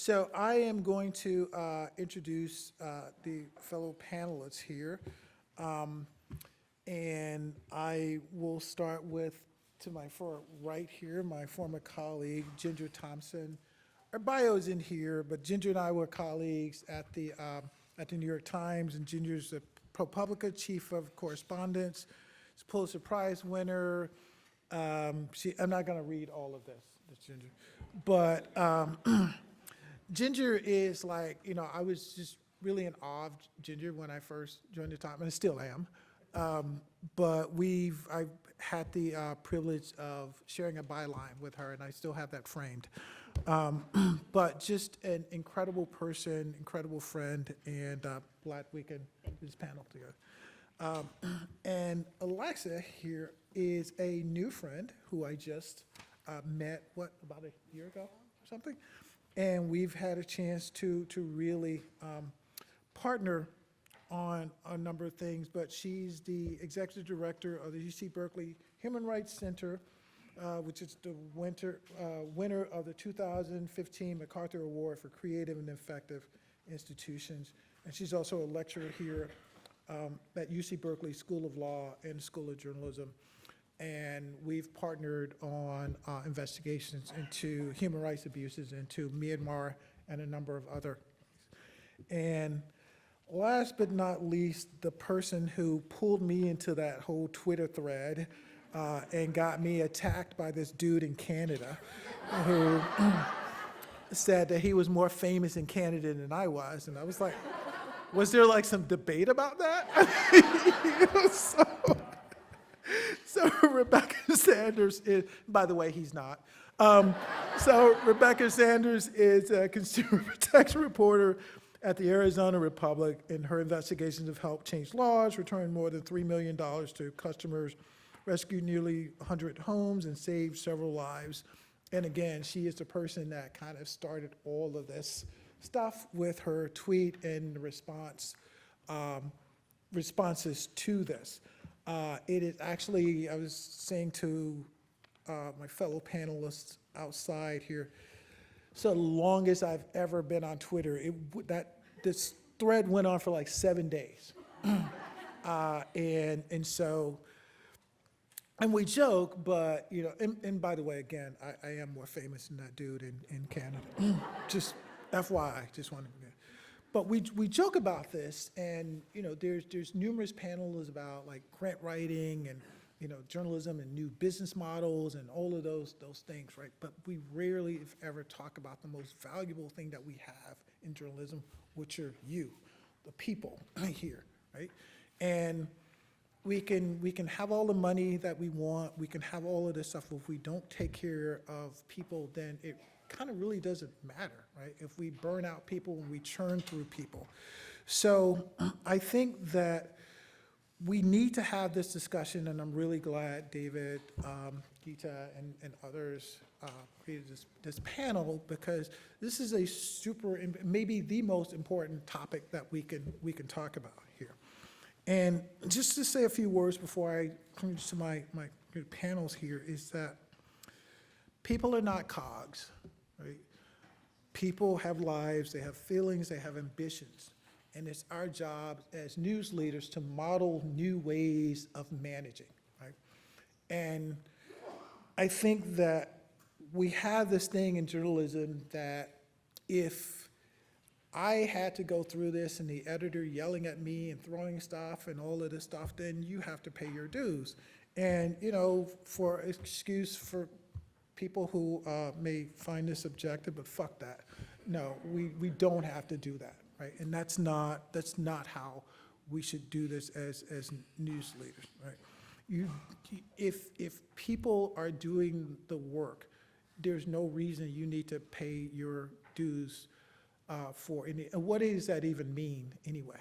So I am going to introduce the fellow panelists here. And I will start with, to my far right here, my former colleague, Ginger Thompson. Our bio's in here, but Ginger and I were colleagues at the New York Times, and Ginger's the ProPublica Chief of Correspondence, she's Pulitzer Prize winner. I'm not gonna read all of this, Ginger. But Ginger is like, I was just really in awe of Ginger when I first joined the Times, and I still am. But I've had the privilege of sharing a byline with her, and I still have that framed. But just an incredible person, incredible friend, and glad we can do this panel together. And Alexa here is a new friend who I just met, about a year ago or something? And we've had a chance to really partner on a number of things, but she's the executive director of the UC Berkeley Human Rights Center, which is the winner of the 2015 MacArthur Award for Creative and Effective Institutions. And she's also a lecturer here at UC Berkeley School of Law and School of Journalism. And we've partnered on investigations into human rights abuses into Myanmar and a number of other. And last but not least, the person who pulled me into that whole Twitter thread and got me attacked by this dude in Canada who said that he was more famous in Canada than I was. And I was like, was there like some debate about that? So Rebekah Sanders is, by the way, he's not. So Rebekah Sanders is a consumer protection reporter at the Arizona Republic, and her investigations have helped change laws, return more than $3 million to customers, rescued nearly 100 homes, and saved several lives. And again, she is the person that kind of started all of this stuff with her tweet and the responses to this. It is actually, I was saying to my fellow panelists outside here, so the longest I've ever been on Twitter. This thread went on for like 7 days. And we joke, but, and by the way, again, I am more famous than that dude in Canada. Just FYI, just wanted to. But we joke about this, and there's numerous panels about like grant writing and journalism and new business models and all of those things, right? But we rarely, if ever, talk about the most valuable thing that we have in journalism, which are you, the people here, right? And we can have all the money that we want, we can have all of this stuff, but if we don't take care of people, then it kind of really doesn't matter, right? If we burn out people and we churn through people. So I think that we need to have this discussion, and I'm really glad David, Gita, and others created this panel, because this is a maybe the most important topic that we can talk about here. And just to say a few words before I come to my panels here is that people are not cogs, right? People have lives, they have feelings, they have ambitions. And it's our job as news leaders to model new ways of managing, right? And I think that we have this thing in journalism that if I had to go through this and the editor yelling at me and throwing stuff and all of this stuff, then you have to pay your dues. And, for excuse for people who may find this objective, but fuck that. No, we don't have to do that, right? And that's not how we should do this as news leaders, right? If people are doing the work, there's no reason you need to pay your dues for any. And what does that even mean anyway?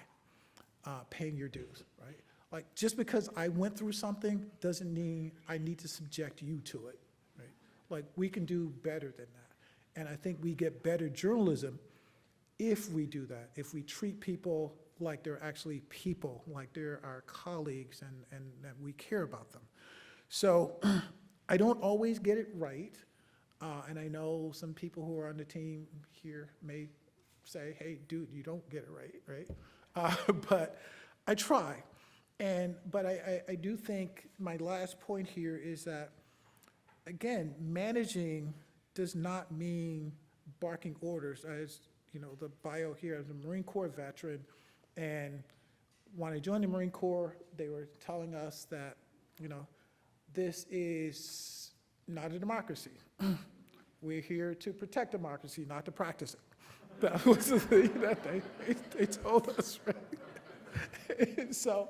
Paying your dues, right? Like, just because I went through something doesn't mean I need to subject you to it, right? Like, we can do better than that. And I think we get better journalism if we do that, if we treat people like they're actually people, like they're our colleagues, and that we care about them. So I don't always get it right, And I know some people who are on the team here may say, hey, dude, you don't get it right? But I try. But I do think my last point here is that, again, managing does not mean barking orders. As you know, the bio here, as a Marine Corps veteran, and when I joined the Marine Corps, they were telling us that, this is not a democracy. We're here to protect democracy, not to practice it. That was the thing that they told us, right? And so,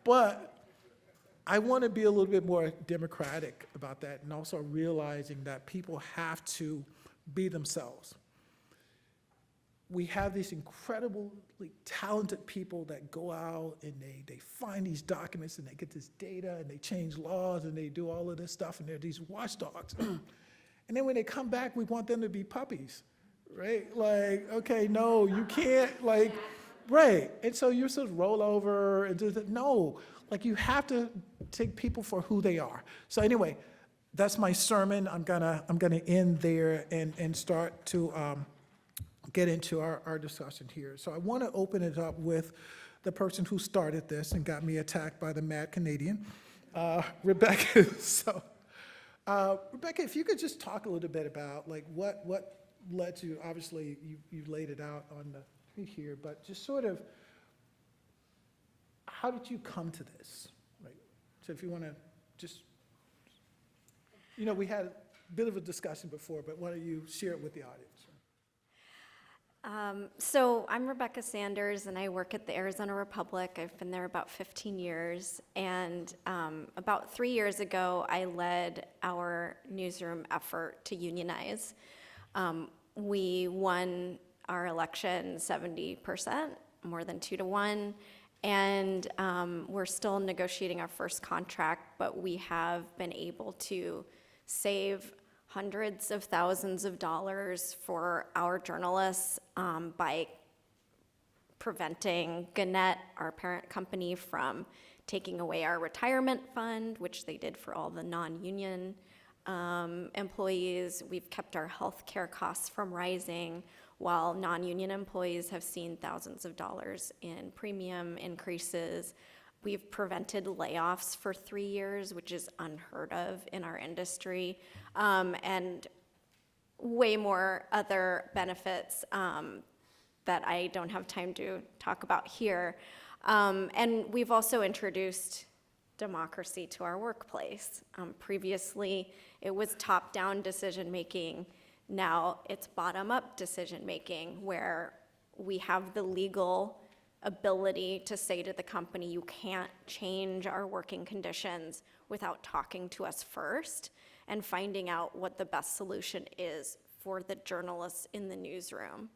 but I want to be a little bit more democratic about that, and also realizing that people have to be themselves. We have these incredibly talented people that go out and they find these documents and they get this data and they change laws and they do all of this stuff, and they're these watchdogs. And then when they come back, we want them to be puppies, right? Like, okay, no, you can't, like, right. And so you're supposed to roll over and do that. No, like, you have to take people for who they are. So anyway, that's my sermon. I'm gonna end there and start to get into our discussion here. So I want to open it up with the person who started this and got me attacked by the mad Canadian, Rebekah. So, Rebekah, if you could just talk a little bit about like what led to, obviously you laid it out on the tweet here, but just sort of, how did you come to this? Right. So if you want to just, we had a bit of a discussion before, but why don't you share it with the audience? So I'm Rebekah Sanders, and I work at the Arizona Republic. I've been there about 15 years, and about 3 years ago, I led our newsroom effort to unionize. We won our election 70%, more than 2-1, and we're still negotiating our first contract, but we have been able to save hundreds of thousands of dollars for our journalists by preventing Gannett, our parent company, from taking away our retirement fund, which they did for all the non-union employees. We've kept our health care costs from rising, while non-union employees have seen thousands of dollars in premium increases. We've prevented layoffs for 3 years, which is unheard of in our industry, and way more other benefits that I don't have time to talk about here. And we've also introduced democracy to our workplace. Previously, it was top-down decision-making. Now it's bottom-up decision-making, where we have the legal ability to say to the company, you can't change our working conditions without talking to us first and finding out what the best solution is for the journalists in the newsroom.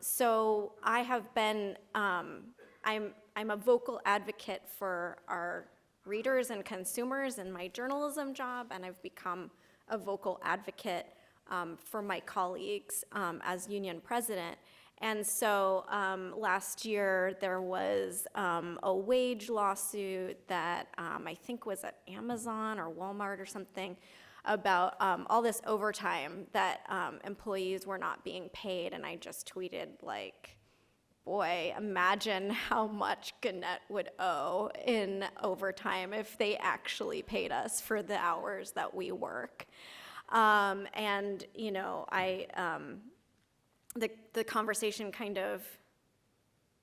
So I have been, I'm a vocal advocate for our readers and consumers in my journalism job, and I've become a vocal advocate for my colleagues as union president. And so last year there was a wage lawsuit that I think was at Amazon or Walmart or something about all this overtime that employees were not being paid. And I just tweeted like, boy, imagine how much Gannett would owe in overtime if they actually paid us for the hours that we work. And, you know, the conversation kind of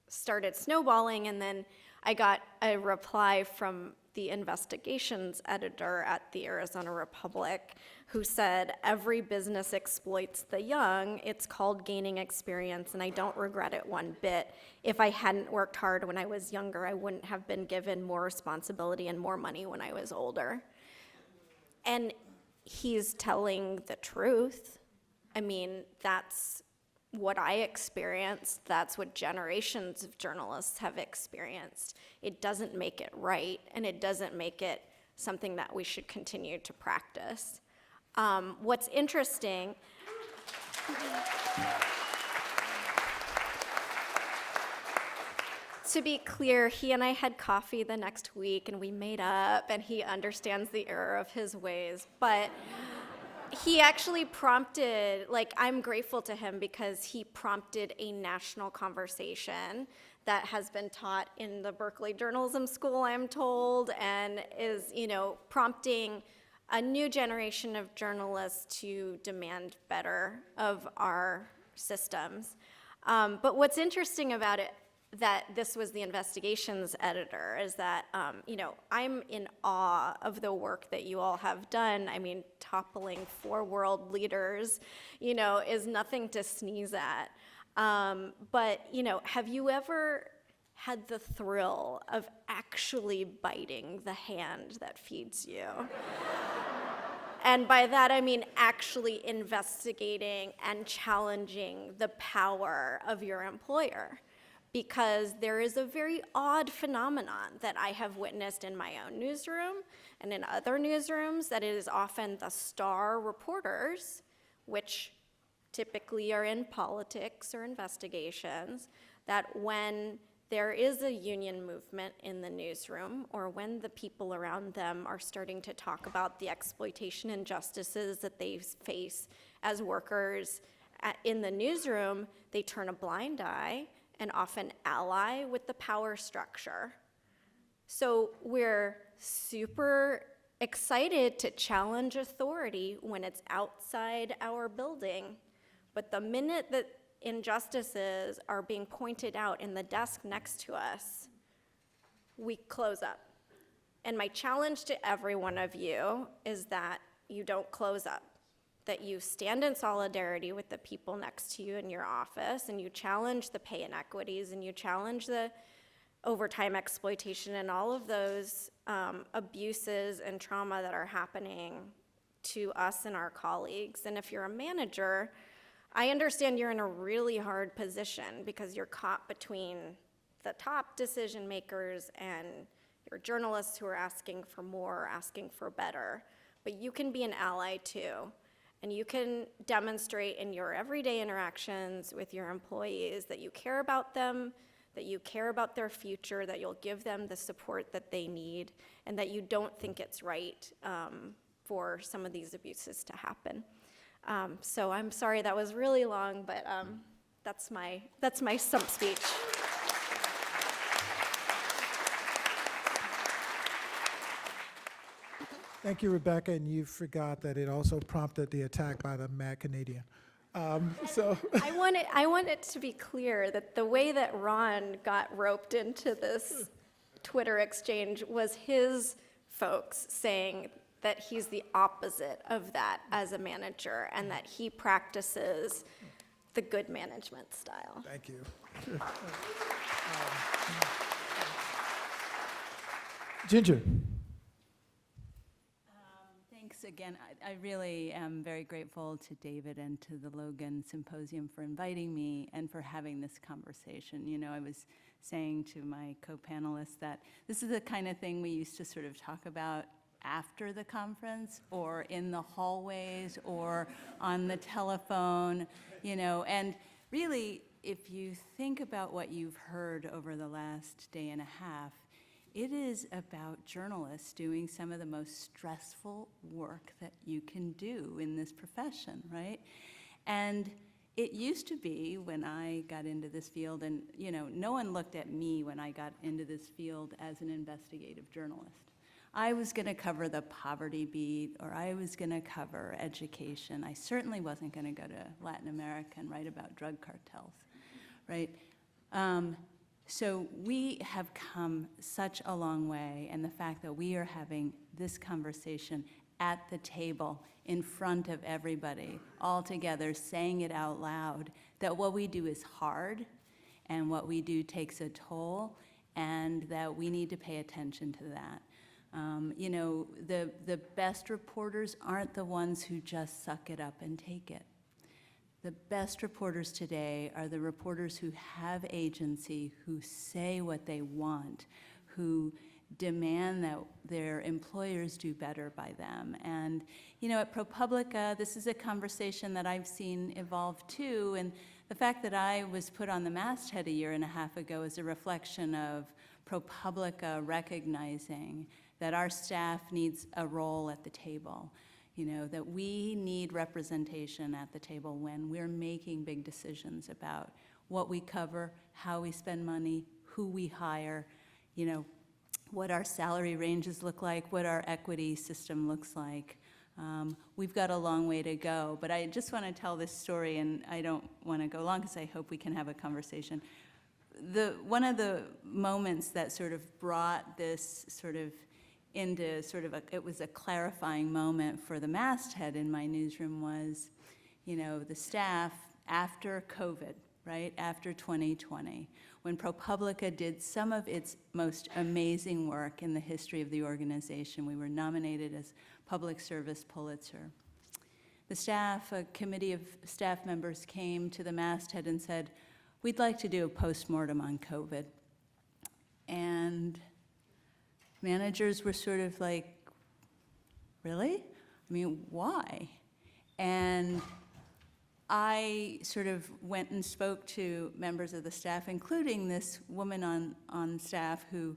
started snowballing, and then I got a reply from the investigations editor at the Arizona Republic who said, every business exploits the young. It's called gaining experience, and I don't regret it one bit. If I hadn't worked hard when I was younger, I wouldn't have been given more responsibility and more money when I was older. And he's telling the truth. I mean, that's what I experienced. That's what generations of journalists have experienced. It doesn't make it right, and it doesn't make it something that we should continue to practice. What's interesting, to be clear, he and I had coffee the next week, and we made up, and he understands the error of his ways. But he actually prompted, like, I'm grateful to him because he prompted a national conversation that has been taught in the Berkeley Journalism School, I'm told, and is, prompting a new generation of journalists to demand better of our systems. But what's interesting about it, that this was the investigations editor, is that, I'm in awe of the work that you all have done. I mean, toppling 4 world leaders, is nothing to sneeze at. But, have you ever had the thrill of actually biting the hand that feeds you? And by that, I mean actually investigating and challenging the power of your employer. Because there is a very odd phenomenon that I have witnessed in my own newsroom and in other newsrooms, that it is often the star reporters, which typically are in politics or investigations, that when there is a union movement in the newsroom, or when the people around them are starting to talk about the exploitation and injustices that they face as workers in the newsroom, they turn a blind eye and often ally with the power structure. So we're super excited to challenge authority when it's outside our building, but the minute that injustices are being pointed out in the desk next to us, we close up. And my challenge to every one of you is that you don't close up, that you stand in solidarity with the people next to you in your office, and you challenge the pay inequities, and you challenge the overtime exploitation and all of those abuses and trauma that are happening to us and our colleagues. And if you're a manager, I understand you're in a really hard position because you're caught between the top decision makers and your journalists who are asking for more, asking for better. But you can be an ally too. And you can demonstrate in your everyday interactions with your employees that you care about them, that you care about their future, that you'll give them the support that they need, and that you don't think it's right for some of these abuses to happen. So I'm sorry that was really long, but that's my stump speech. Thank you, Rebekah, and you forgot that it also prompted the attack by the Mad Canadian. I want it to be clear that the way that Ron got roped into this Twitter exchange was his folks saying that he's the opposite of that as a manager, and that he practices the good management style. Thank you. Ginger. Thanks again. I really am very grateful to David and to the Logan Symposium for inviting me and for having this conversation. I was saying to my co-panelists that this is the kind of thing we used to sort of talk about after the conference, or in the hallways, or on the telephone, and really, if you think about what you've heard over the last day and a half, it is about journalists doing some of the most stressful work that you can do in this profession, right? And it used to be, when I got into this field, and no one looked at me when I got into this field as an investigative journalist. I was going to cover the poverty beat, or I was going to cover education. I certainly wasn't going to go to Latin America and write about drug cartels, right? So we have come such a long way, and the fact that we are having this conversation at the table in front of everybody, all together, saying it out loud, that what we do is hard, and what we do takes a toll, and that we need to pay attention to that. The best reporters aren't the ones who just suck it up and take it. The best reporters today are the reporters who have agency, who say what they want, who demand that their employers do better by them. And, at ProPublica, this is a conversation that I've seen evolve too, and the fact that I was put on the masthead a year and a half ago is a reflection of ProPublica recognizing that our staff needs a role at the table. that we need representation at the table when we're making big decisions about what we cover, how we spend money, who we hire, what our salary ranges look like, what our equity system looks like. We've got a long way to go, but I just want to tell this story, and I don't want to go long because I hope we can have a conversation. One of the moments that sort of brought this sort of into it was a clarifying moment for the masthead in my newsroom was, the staff after COVID, right, after 2020, when ProPublica did some of its most amazing work in the history of the organization. We were nominated as Public Service Pulitzer. The staff, a committee of staff members came to the masthead and said, we'd like to do a postmortem on COVID. And managers were sort of like, really? I mean, why? And I sort of went and spoke to members of the staff, including this woman on staff who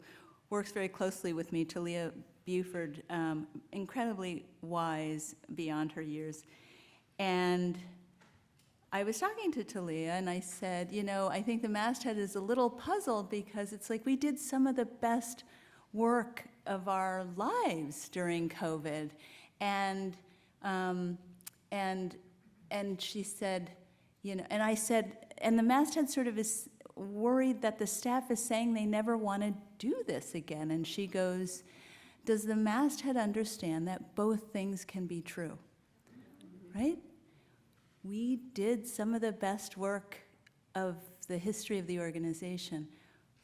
works very closely with me, Talia Buford, incredibly wise beyond her years. And I was talking to Talia, and I said, I think the masthead is a little puzzled because it's like we did some of the best work of our lives during COVID. And she said, and I said, and the masthead sort of is worried that the staff is saying they never want to do this again. And she goes, does the masthead understand that both things can be true, right? We did some of the best work of the history of the organization,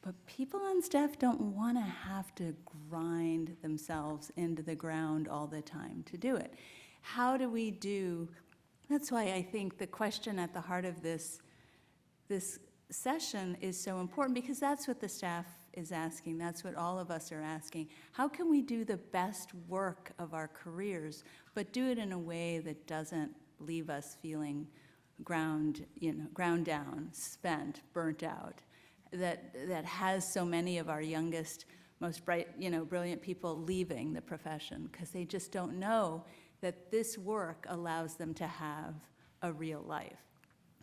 but people on staff don't want to have to grind themselves into the ground all the time to do it. How do we do? That's why I think the question at the heart of this session is so important, because that's what the staff is asking. That's what all of us are asking. How can we do the best work of our careers, but do it in a way that doesn't leave us feeling ground down, spent, burnt out, that has so many of our youngest, most brilliant people leaving the profession because they just don't know that this work allows them to have a real life,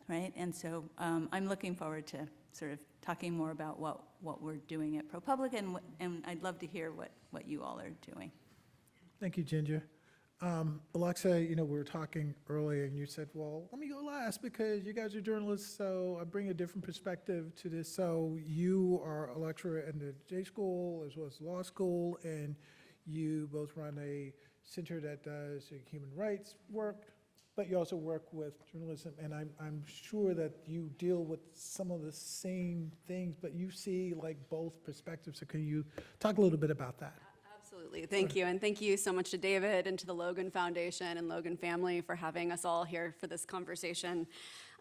right? And so I'm looking forward to sort of talking more about what we're doing at ProPublica, and I'd love to hear what you all are doing. Thank you, Ginger. Alexa, we were talking earlier, and you said, well, let me go last because you guys are journalists, so I bring a different perspective to this. So you are a lecturer in the J School as well as law school, and you both run a center that does human rights work, but you also work with journalism, and I'm sure that you deal with some of the same things, but you see like both perspectives. So can you talk a little bit about that? Absolutely, thank you. And thank you so much to David and to the Logan Foundation and Logan family for having us all here for this conversation.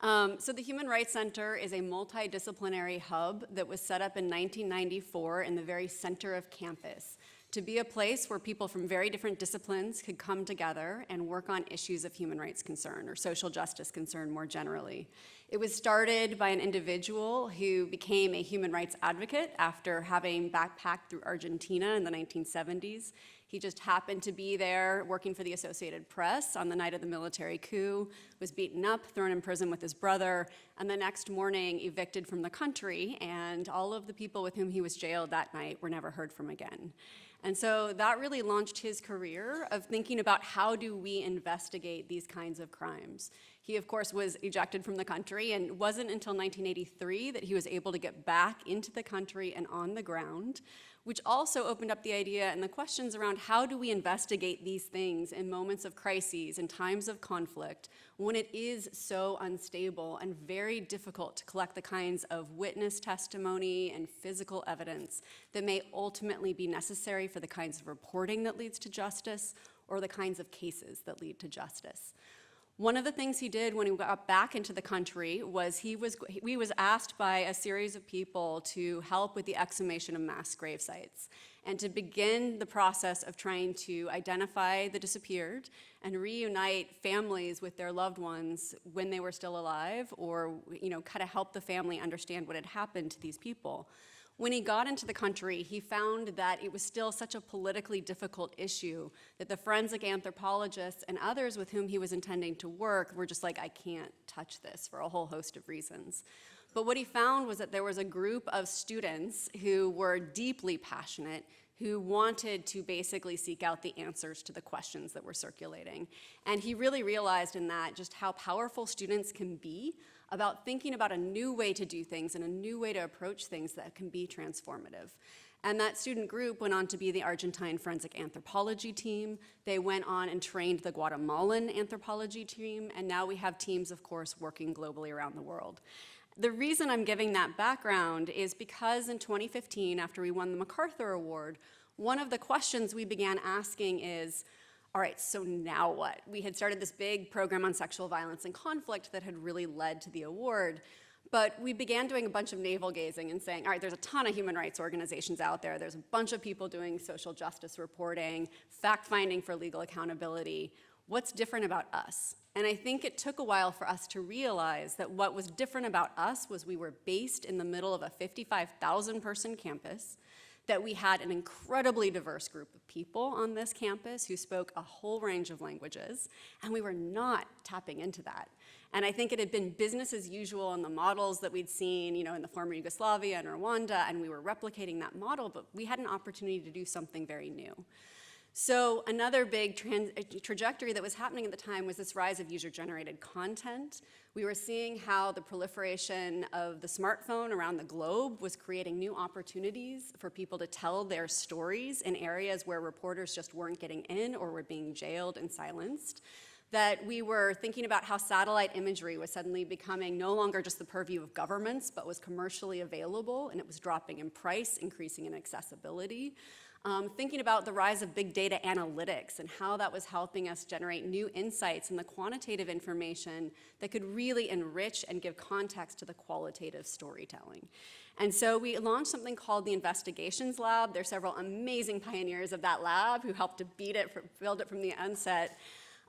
So the Human Rights Center is a multidisciplinary hub that was set up in 1994 in the very center of campus to be a place where people from very different disciplines could come together and work on issues of human rights concern or social justice concern more generally. It was started by an individual who became a human rights advocate after having backpacked through Argentina in the 1970s. He just happened to be there working for the Associated Press on the night of the military coup, was beaten up, thrown in prison with his brother, and the next morning evicted from the country, and all of the people with whom he was jailed that night were never heard from again. And so that really launched his career of thinking about how do we investigate these kinds of crimes. He, of course, was ejected from the country, and it wasn't until 1983 that he was able to get back into the country and on the ground, which also opened up the idea and the questions around how do we investigate these things in moments of crises and times of conflict when it is so unstable and very difficult to collect the kinds of witness testimony and physical evidence that may ultimately be necessary for the kinds of reporting that leads to justice or the kinds of cases that lead to justice. One of the things he did when he got back into the country was he was asked by a series of people to help with the exhumation of mass grave sites and to begin the process of trying to identify the disappeared and reunite families with their loved ones when they were still alive, or kind of help the family understand what had happened to these people. When he got into the country, he found that it was still such a politically difficult issue that the forensic anthropologists and others with whom he was intending to work were just like, I can't touch this for a whole host of reasons. But what he found was that there was a group of students who were deeply passionate, who wanted to basically seek out the answers to the questions that were circulating. And he really realized in that just how powerful students can be about thinking about a new way to do things and a new way to approach things that can be transformative. And that student group went on to be the Argentine forensic anthropology team. They went on and trained the Guatemalan anthropology team, and now we have teams, of course, working globally around the world. The reason I'm giving that background is because in 2015, after we won the MacArthur Award, one of the questions we began asking is, all right, so now what? We had started this big program on sexual violence and conflict that had really led to the award, but we began doing a bunch of navel gazing and saying, all right, there's a ton of human rights organizations out there. There's a bunch of people doing social justice reporting, fact-finding for legal accountability. What's different about us? And I think it took a while for us to realize that what was different about us was we were based in the middle of a 55,000-person campus, that we had an incredibly diverse group of people on this campus who spoke a whole range of languages, and we were not tapping into that. And I think it had been business as usual in the models that we'd seen, in the former Yugoslavia and Rwanda, and we were replicating that model, but we had an opportunity to do something very new. So another big trajectory that was happening at the time was this rise of user-generated content. We were seeing how the proliferation of the smartphone around the globe was creating new opportunities for people to tell their stories in areas where reporters just weren't getting in or were being jailed and silenced. That we were thinking about how satellite imagery was suddenly becoming no longer just the purview of governments, but was commercially available, and it was dropping in price, increasing in accessibility. Thinking about the rise of big data analytics and how that was helping us generate new insights and the quantitative information that could really enrich and give context to the qualitative storytelling. And so we launched something called the Investigations Lab. There are several amazing pioneers of that lab who helped to build it from the onset.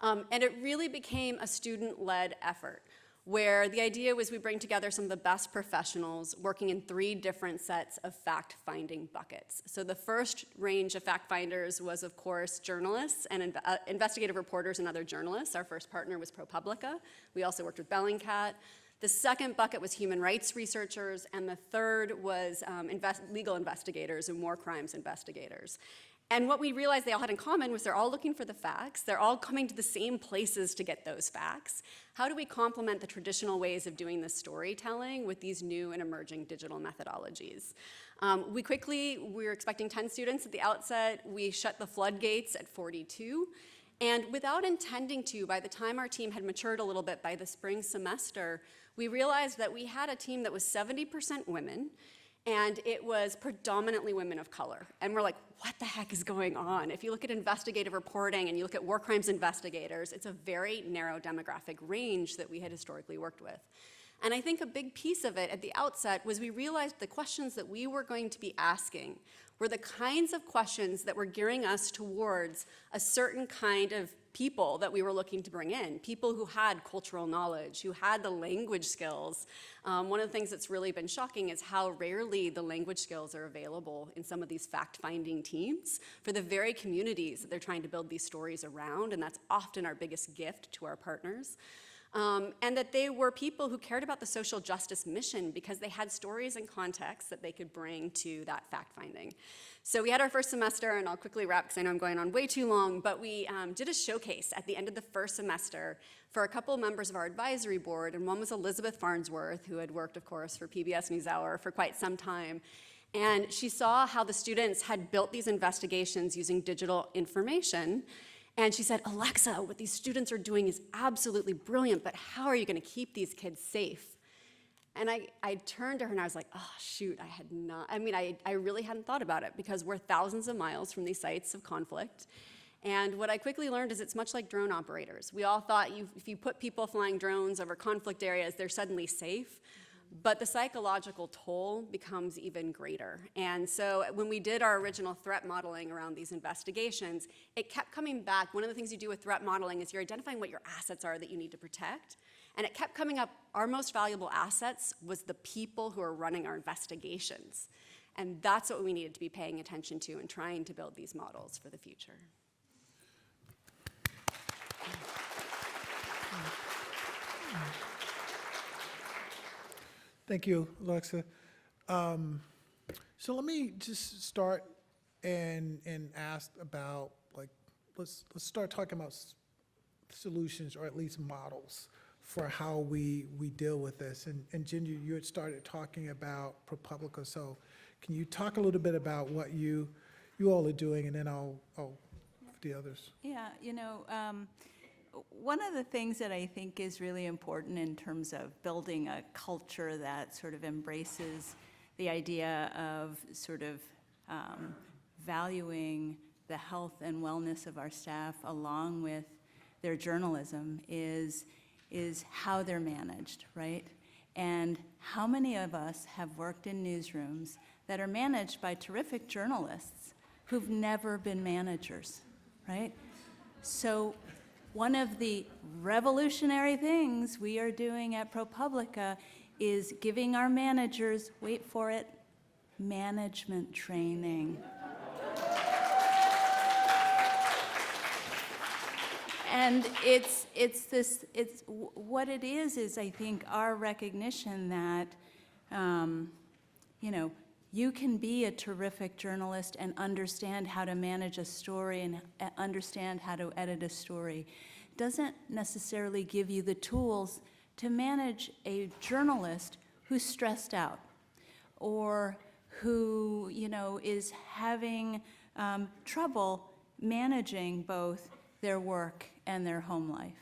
And it really became a student-led effort, where the idea was we bring together some of the best professionals working in 3 different sets of fact-finding buckets. So the first range of fact-finders was, of course, journalists and investigative reporters and other journalists. Our first partner was ProPublica. We also worked with Bellingcat. The second bucket was human rights researchers, and the third was legal investigators and war crimes investigators. And what we realized they all had in common was they're all looking for the facts. They're all coming to the same places to get those facts. How do we complement the traditional ways of doing this storytelling with these new and emerging digital methodologies? We were expecting 10 students at the outset. We shut the floodgates at 42. And without intending to, by the time our team had matured a little bit by the spring semester, we realized that we had a team that was 70% women, and it was predominantly women of color. And we're like, what the heck is going on? If you look at investigative reporting and you look at war crimes investigators, it's a very narrow demographic range that we had historically worked with. And I think a big piece of it at the outset was we realized the questions that we were going to be asking were the kinds of questions that were gearing us towards a certain kind of people that we were looking to bring in, people who had cultural knowledge, who had the language skills. One of the things that's really been shocking is how rarely the language skills are available in some of these fact-finding teams for the very communities that they're trying to build these stories around, and that's often our biggest gift to our partners. And that they were people who cared about the social justice mission because they had stories and context that they could bring to that fact-finding. So we had our first semester, and I'll quickly wrap because I know I'm going on way too long, but we did a showcase at the end of the first semester for a couple of members of our advisory board, and one was Elizabeth Farnsworth, who had worked, of course, for PBS NewsHour for quite some time. And she saw how the students had built these investigations using digital information. And she said, Alexa, what these students are doing is absolutely brilliant, but how are you going to keep these kids safe? And I turned to her and I was like, oh, shoot, I really hadn't thought about it because we're thousands of miles from these sites of conflict. And what I quickly learned is it's much like drone operators. We all thought if you put people flying drones over conflict areas, they're suddenly safe. But the psychological toll becomes even greater. And so when we did our original threat modeling around these investigations, it kept coming back. One of the things you do with threat modeling is you're identifying what your assets are that you need to protect. And it kept coming up, our most valuable assets was the people who are running our investigations. And that's what we needed to be paying attention to and trying to build these models for the future. Thank you, Alexa. So let me just start and ask about, like, let's start talking about solutions, or at least models for how we deal with this. And Ginger, you had started talking about ProPublica, so can you talk a little bit about what you all are doing, and then I'll the others. Yeah, one of the things that I think is really important in terms of building a culture that sort of embraces the idea of sort of valuing the health and wellness of our staff along with their journalism is how they're managed, right? And how many of us have worked in newsrooms that are managed by terrific journalists who've never been managers, right? So one of the revolutionary things we are doing at ProPublica is giving our managers, wait for it, management training. And what it is I think our recognition that, you can be a terrific journalist and understand how to manage a story and understand how to edit a story. Doesn't necessarily give you the tools to manage a journalist who's stressed out or who, is having trouble managing both their work and their home life,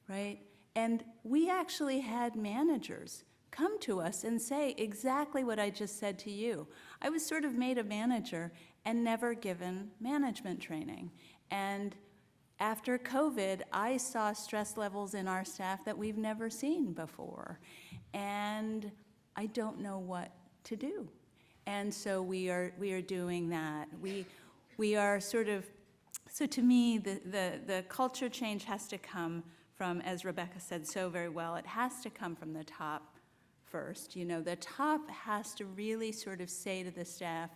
right? And we actually had managers come to us and say exactly what I just said to you. I was sort of made a manager and never given management training. And after COVID, I saw stress levels in our staff that we've never seen before. And I don't know what to do. And so we are doing that. We are sort of, so to me, the culture change has to come from, as Rebekah said so very well, it has to come from the top first. The top has to really sort of say to the staff,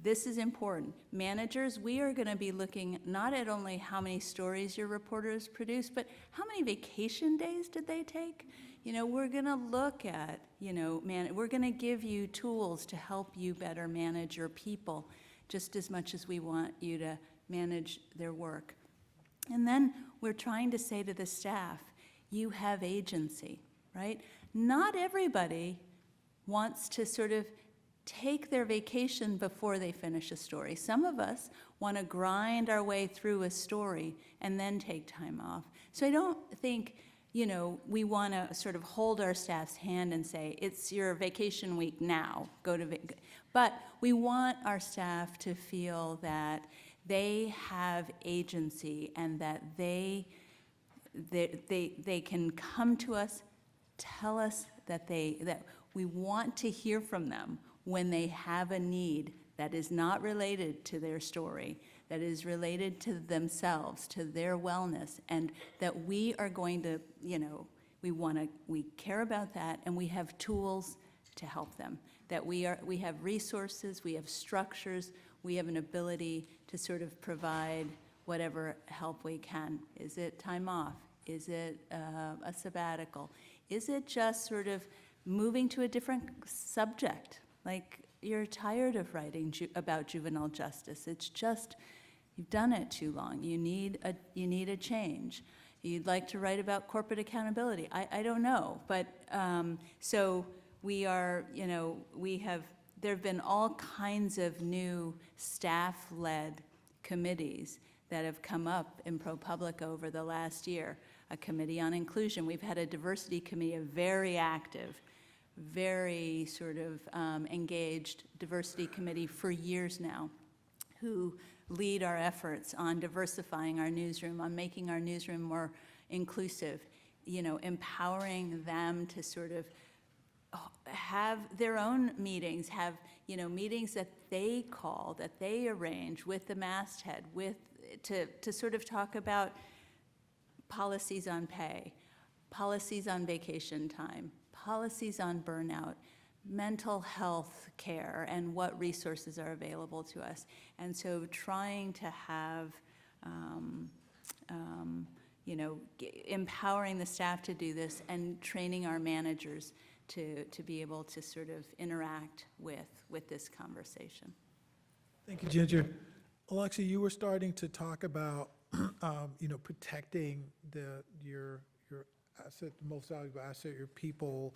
this is important. Managers, we are going to be looking not at only how many stories your reporters produce, but how many vacation days did they take? We're going to look at, we're going to give you tools to help you better manage your people just as much as we want you to manage their work. And then we're trying to say to the staff, you have agency, right? Not everybody wants to sort of take their vacation before they finish a story. Some of us want to grind our way through a story and then take time off. So I don't think, we want to sort of hold our staff's hand and say, it's your vacation week now, go to vacation. But we want our staff to feel that they have agency and that they can come to us, tell us that we want to hear from them when they have a need that is not related to their story, that is related to themselves, to their wellness, and that we are going to, we care about that, and we have tools to help them. That we have resources, we have structures, we have an ability to sort of provide whatever help we can. Is it time off? Is it a sabbatical? Is it just sort of moving to a different subject? Like, you're tired of writing about juvenile justice. It's just, you've done it too long. You need a change. You'd like to write about corporate accountability. I don't know. But so we are, there have been all kinds of new staff-led committees that have come up in ProPublica over the last year. A committee on inclusion. We've had a diversity committee, a very active, very sort of engaged diversity committee for years now, who lead our efforts on diversifying our newsroom, on making our newsroom more inclusive, empowering them to sort of have their own meetings, have, meetings that they call, that they arrange with the masthead, to sort of talk about policies on pay, policies on vacation time, policies on burnout, mental health care and what resources are available to us. And so trying to have, empowering the staff to do this and training our managers to be able to sort of interact with this conversation. Thank you, Ginger. Alexia, you were starting to talk about, protecting your asset, the most valuable asset, your people.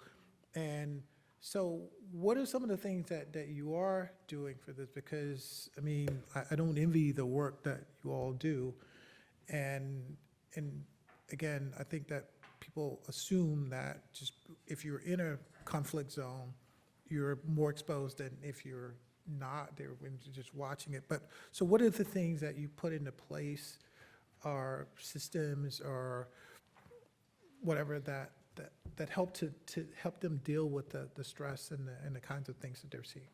And so what are some of the things that you are doing for this? Because, I don't envy the work that you all do. And again, I think that people assume that just if you're in a conflict zone, you're more exposed than if you're not there when you're just watching it. But so what are the things that you put into place, or systems or whatever that help to help them deal with the stress and the kinds of things that they're seeing?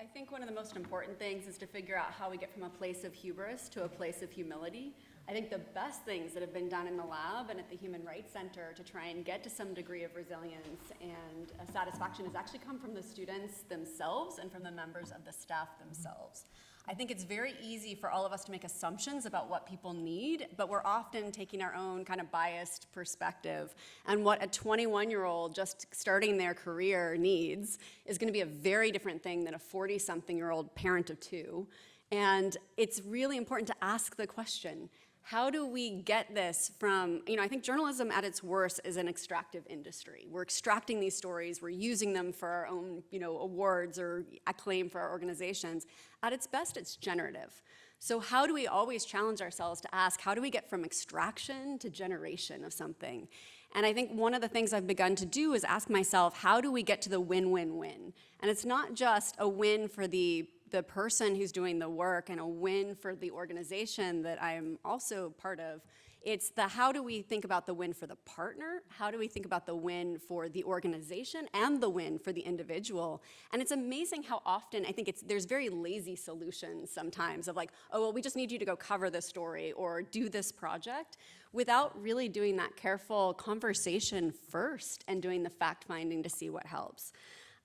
I think one of the most important things is to figure out how we get from a place of hubris to a place of humility. I think the best things that have been done in the lab and at the Human Rights Center to try and get to some degree of resilience and satisfaction has actually come from the students themselves and from the members of the staff themselves. I think it's very easy for all of us to make assumptions about what people need, but we're often taking our own kind of biased perspective. And what a 21-year-old just starting their career needs is going to be a very different thing than a 40-something-year-old parent of two. And it's really important to ask the question, how do we get this from, I think journalism at its worst is an extractive industry. We're extracting these stories, we're using them for our own, awards or acclaim for our organizations. At its best, it's generative. So how do we always challenge ourselves to ask, how do we get from extraction to generation of something? And I think one of the things I've begun to do is ask myself, how do we get to the win-win-win? And it's not just a win for the person who's doing the work and a win for the organization that I'm also part of. It's the how do we think about the win for the partner? How do we think about the win for the organization and the win for the individual? And it's amazing how often I think there's very lazy solutions sometimes of like, oh, well, we just need you to go cover this story or do this project without really doing that careful conversation first and doing the fact finding to see what helps.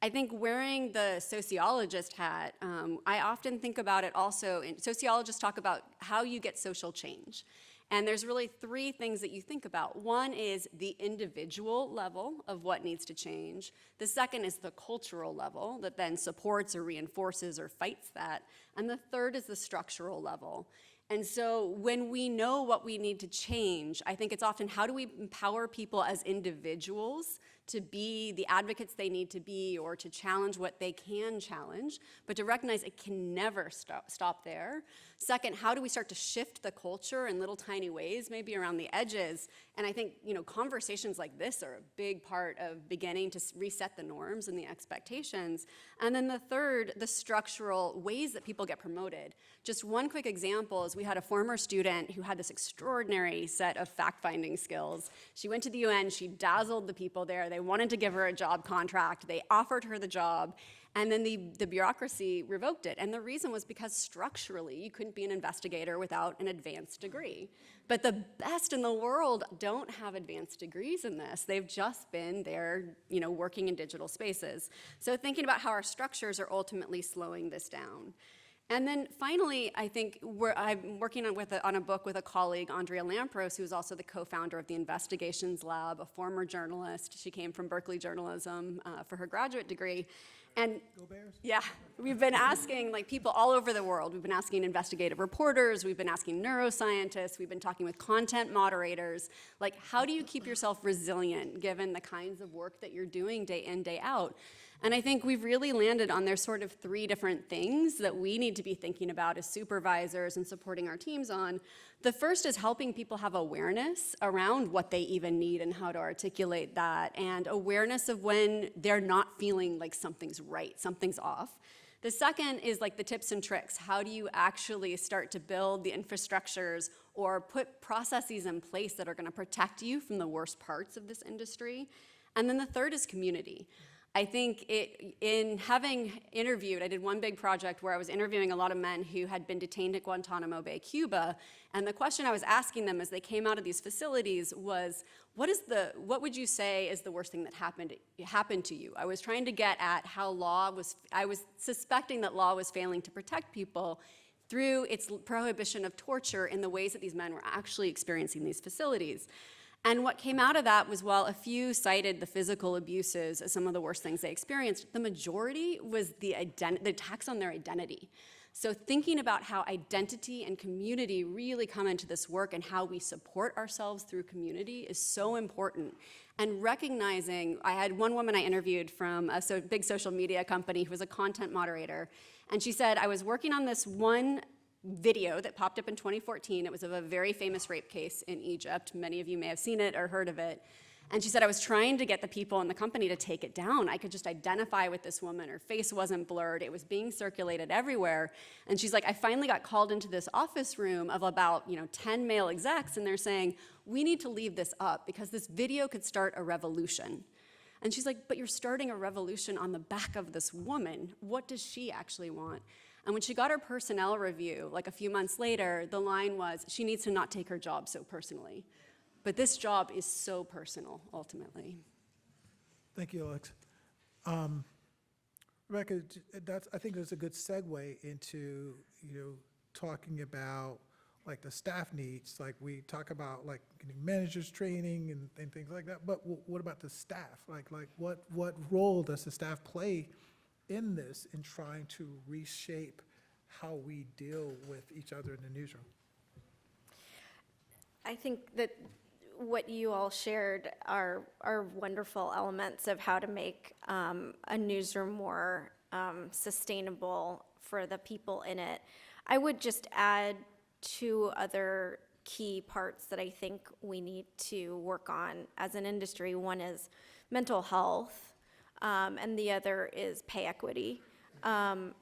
I think wearing the sociologist hat, I often think about it also, and sociologists talk about how you get social change. And there's really three things that you think about. One is the individual level of what needs to change. The second is the cultural level that then supports or reinforces or fights that. And the third is the structural level. And so when we know what we need to change, I think it's often how do we empower people as individuals to be the advocates they need to be or to challenge what they can challenge, but to recognize it can never stop there. Second, how do we start to shift the culture in little tiny ways, maybe around the edges? And I think, conversations like this are a big part of beginning to reset the norms and the expectations. And then the third, the structural ways that people get promoted. Just one quick example is we had a former student who had this extraordinary set of fact-finding skills. She went to the UN, she dazzled the people there. They wanted to give her a job contract. They offered her the job. And then the bureaucracy revoked it. And the reason was because structurally, you couldn't be an investigator without an advanced degree. But the best in the world don't have advanced degrees in this. They've just been there, working in digital spaces. So thinking about how our structures are ultimately slowing this down. And then finally, I think I'm working on a book with a colleague, Andrea Lampros, who's also the co-founder of the Investigations Lab, a former journalist. She came from Berkeley journalism for her graduate degree. And Go Bears? yeah, we've been asking people all over the world. We've been asking investigative reporters, we've been asking neuroscientists, we've been talking with content moderators, how do you keep yourself resilient given the kinds of work that you're doing day in, day out? And I think we've really landed on there's sort of three different things that we need to be thinking about as supervisors and supporting our teams on. The first is helping people have awareness around what they even need and how to articulate that, and awareness of when they're not feeling like something's right, something's off. The second is the tips and tricks. How do you actually start to build the infrastructures or put processes in place that are going to protect you from the worst parts of this industry? And then the third is community. I think in having interviewed, I did one big project where I was interviewing a lot of men who had been detained at Guantanamo Bay, Cuba, and the question I was asking them as they came out of these facilities was, what would you say is the worst thing that happened to you? I was trying to get at how I was suspecting that law was failing to protect people through its prohibition of torture in the ways that these men were actually experiencing these facilities. And what came out of that was, while a few cited the physical abuses as some of the worst things they experienced, the majority was the attacks on their identity. So thinking about how identity and community really come into this work and how we support ourselves through community is so important. And recognizing, I had one woman I interviewed from a big social media company who was a content moderator, and she said, I was working on this one video that popped up in 2014. It was of a very famous rape case in Egypt. Many of you may have seen it or heard of it. And she said, I was trying to get the people in the company to take it down. I could just identify with this woman. Her face wasn't blurred. It was being circulated everywhere. And she's like, I finally got called into this office room of about 10 male execs, and they're saying, we need to leave this up because this video could start a revolution. And she's like, but you're starting a revolution on the back of this woman. What does she actually want? And when she got her personnel review, like a few months later, the line was, she needs to not take her job so personally. But this job is so personal, ultimately. Thank you, Alex. Rebekah, I think that's a good segue into, talking about like the staff needs. Like we talk about like getting managers training and things like that, but what about the staff? Like what role does the staff play in this, in trying to reshape how we deal with each other in the newsroom? I think that what you all shared are wonderful elements of how to make a newsroom more sustainable for the people in it. I would just add 2 other key parts that I think we need to work on as an industry. One is mental health, and the other is pay equity.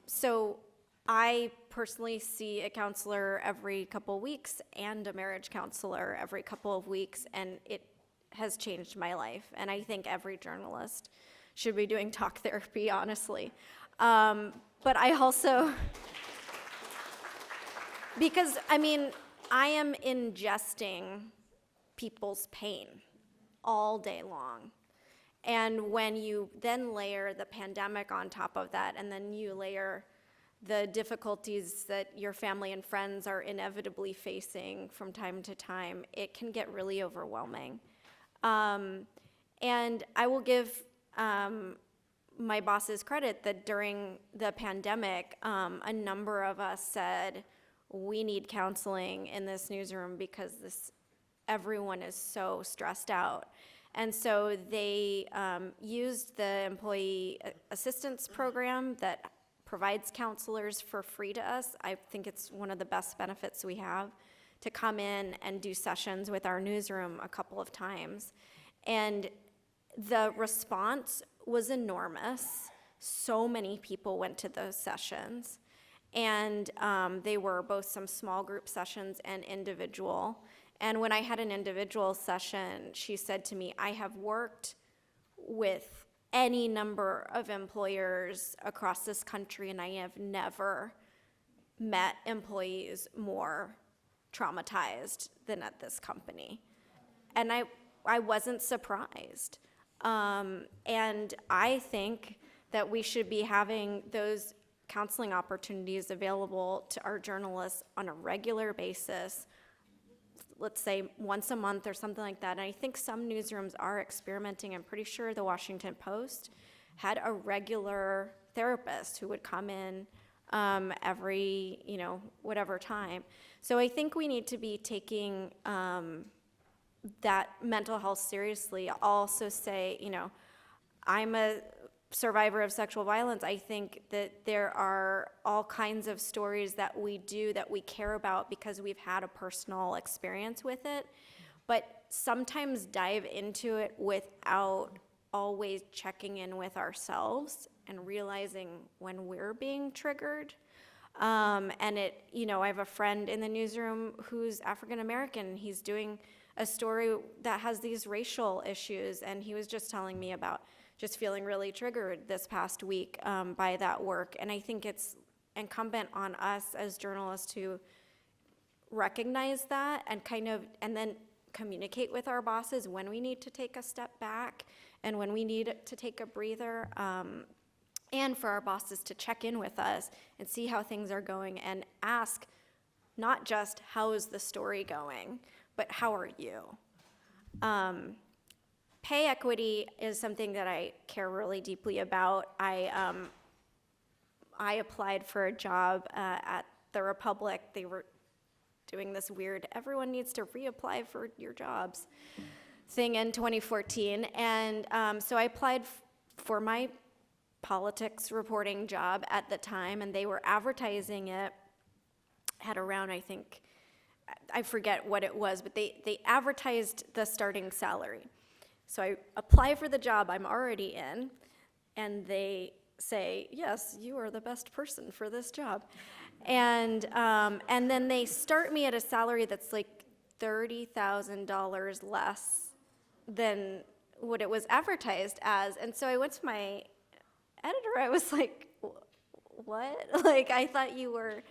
So I personally see a counselor every couple of weeks and a marriage counselor every couple of weeks, and it has changed my life. And I think every journalist should be doing talk therapy, honestly. But I also, because I am ingesting people's pain all day long. And when you then layer the pandemic on top of that, and then you layer the difficulties that your family and friends are inevitably facing from time to time, it can get really overwhelming. And I will give my bosses credit that during the pandemic, a number of us said, we need counseling in this newsroom because everyone is so stressed out. And so they used the employee assistance program that provides counselors for free to us. I think it's one of the best benefits we have, to come in and do sessions with our newsroom a couple of times. And the response was enormous. So many people went to those sessions. And they were both some small group sessions and individual. And when I had an individual session, she said to me, I have worked with any number of employers across this country, and I have never met employees more traumatized than at this company. And I wasn't surprised. And I think that we should be having those counseling opportunities available to our journalists on a regular basis, let's say once a month or something like that. And I think some newsrooms are experimenting. I'm pretty sure the Washington Post had a regular therapist who would come in every, whatever time. So I think we need to be taking that mental health seriously. I'll also say, I'm a survivor of sexual violence. I think that there are all kinds of stories that we do that we care about because we've had a personal experience with it, but sometimes dive into it without always checking in with ourselves and realizing when we're being triggered. And I have a friend in the newsroom who's African American. He's doing a story that has these racial issues, and he was just telling me about just feeling really triggered this past week by that work. And I think it's incumbent on us as journalists to recognize that and then communicate with our bosses when we need to take a step back and when we need to take a breather, and for our bosses to check in with us and see how things are going and ask not just how is the story going, but how are you? Pay equity is something that I care really deeply about. I applied for a job at the Republic. They were doing this weird, everyone needs to reapply for your jobs thing in 2014. And so I applied for my politics reporting job at the time, and they were advertising it at around, I forget what it was, but they advertised the starting salary. So I apply for the job I'm already in, and they say, yes, you are the best person for this job. And then they start me at a salary that's like $30,000 less than what it was advertised as. And so I went to my editor, I was like, what? Like, I thought you were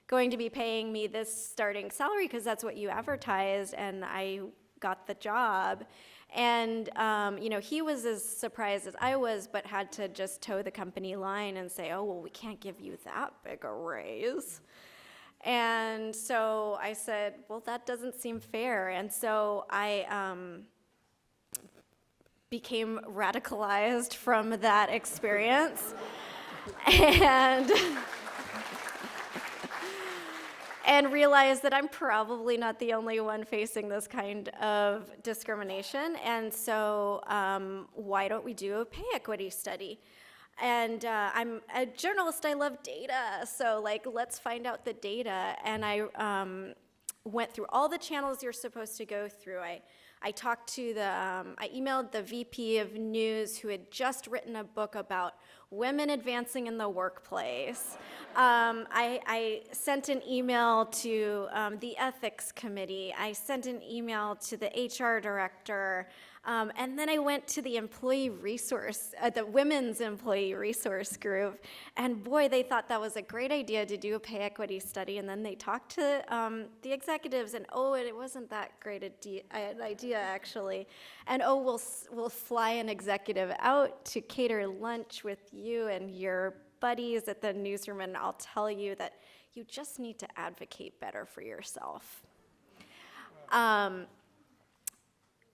going to be paying me this starting salary because that's what you advertised, and I got the job. And, he was as surprised as I was, but had to just toe the company line and say, oh, well, we can't give you that big a raise. And so I said, well, that doesn't seem fair. And so I became radicalized from that experience. And realized that I'm probably not the only one facing this kind of discrimination. And so why don't we do a pay equity study? And I'm a journalist, I love data, so let's find out the data. And I went through all the channels you're supposed to go through. I talked to I emailed the VP of News who had just written a book about women advancing in the workplace. I sent an email to the ethics committee. I sent an email to the HR director. And then I went to the the women's employee resource group. And boy, they thought that was a great idea to do a pay equity study. And then they talked to the executives, and it wasn't that great an idea, actually. And we'll fly an executive out to cater lunch with you and your buddies at the newsroom, and I'll tell you that you just need to advocate better for yourself.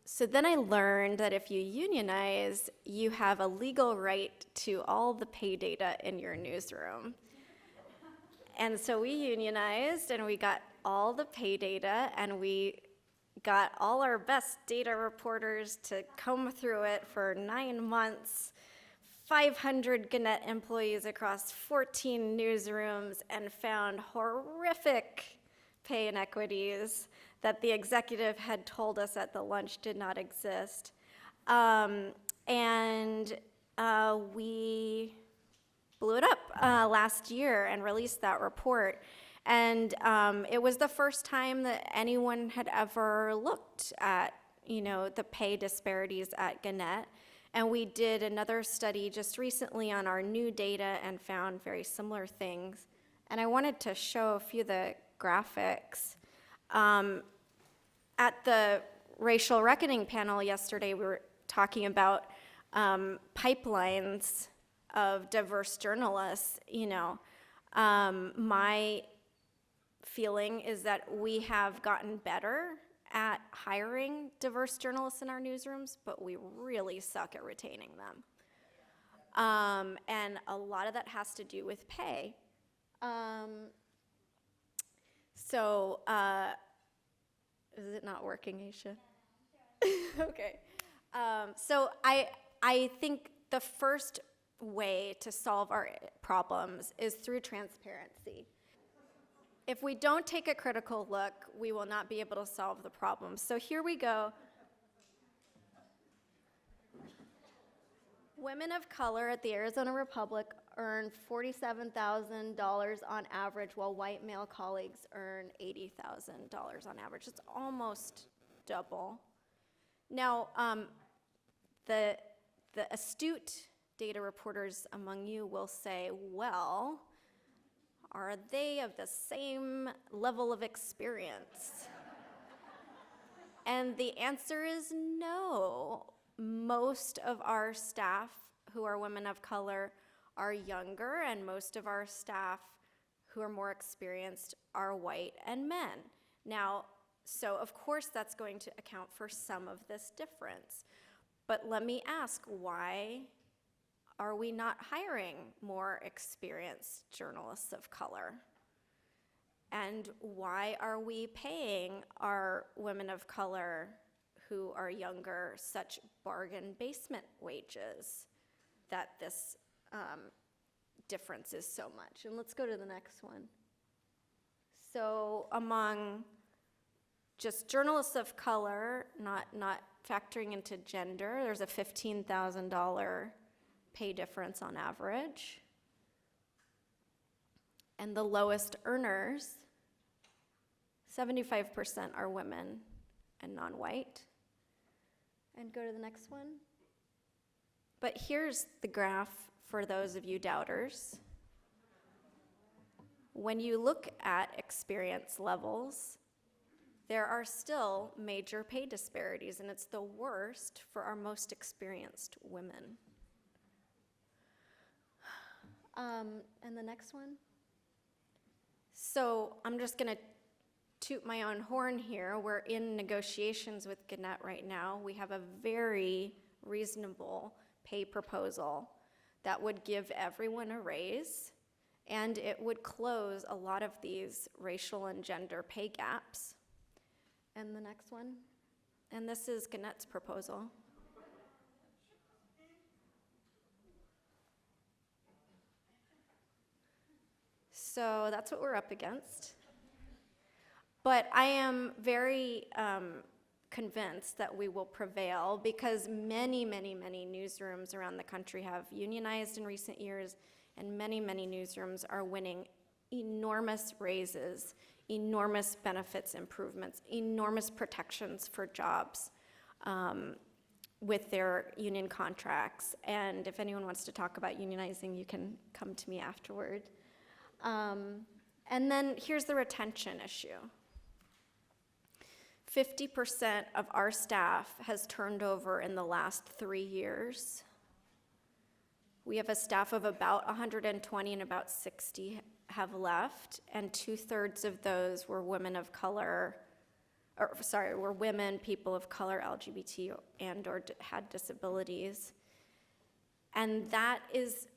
So then I learned that if you unionize, you have a legal right to all the pay data in your newsroom. And so we unionized, and we got all the pay data, and we got all our best data reporters to comb through it for 9 months, 500 Gannett employees across 14 newsrooms, and found horrific pay inequities that the executive had told us at the lunch did not exist. We blew it up last year and released that report. And it was the first time that anyone had ever looked at, the pay disparities at Gannett. And we did another study just recently on our new data and found very similar things. And I wanted to show a few of the graphics. At the racial reckoning panel yesterday, we were talking about pipelines of diverse journalists. My feeling is that we have gotten better at hiring diverse journalists in our newsrooms, but we really suck at retaining them. And a lot of that has to do with pay. Is it not working, Aisha? Okay. So I think the first way to solve our problems is through transparency. If we don't take a critical look, we will not be able to solve the problem. So here we go. Women of color at the Arizona Republic earn $47,000 on average, while white male colleagues earn $80,000 on average. It's almost double. Now, the the astute data reporters among you will say, well, are they of the same level of experience? And the answer is no. Most of our staff who are women of color are younger, and most of our staff who are more experienced are white and men. Now, so of course that's going to account for some of this difference. But let me ask, why are we not hiring more experienced journalists of color? And why are we paying our women of color who are younger such bargain basement wages that this difference is so much? And let's go to the next one. So among just journalists of color, not factoring into gender, there's a $15,000 pay difference on average. And the lowest earners, 75% are women and non-white. And go to the next one. But here's the graph for those of you doubters. When you look at experience levels, there are still major pay disparities, and it's the worst for our most experienced women. And the next one. So I'm just going to toot my own horn here. We're in negotiations with Gannett right now. We have a very reasonable pay proposal that would give everyone a raise, and it would close a lot of these racial and gender pay gaps. And the next one. And this is Gannett's proposal. So that's what we're up against. But I am very convinced that we will prevail because many, many, many newsrooms around the country have unionized in recent years, and many, many newsrooms are winning enormous raises, enormous benefits improvements, enormous protections for jobs with their union contracts. And if anyone wants to talk about unionizing, you can come to me afterward. And then here's the retention issue. 50% of our staff has turned over in the last 3 years. We have a staff of about 120 and about 60 have left, and 2/3 of those were women of color, were women, people of color, LGBT, and or had disabilities. And that is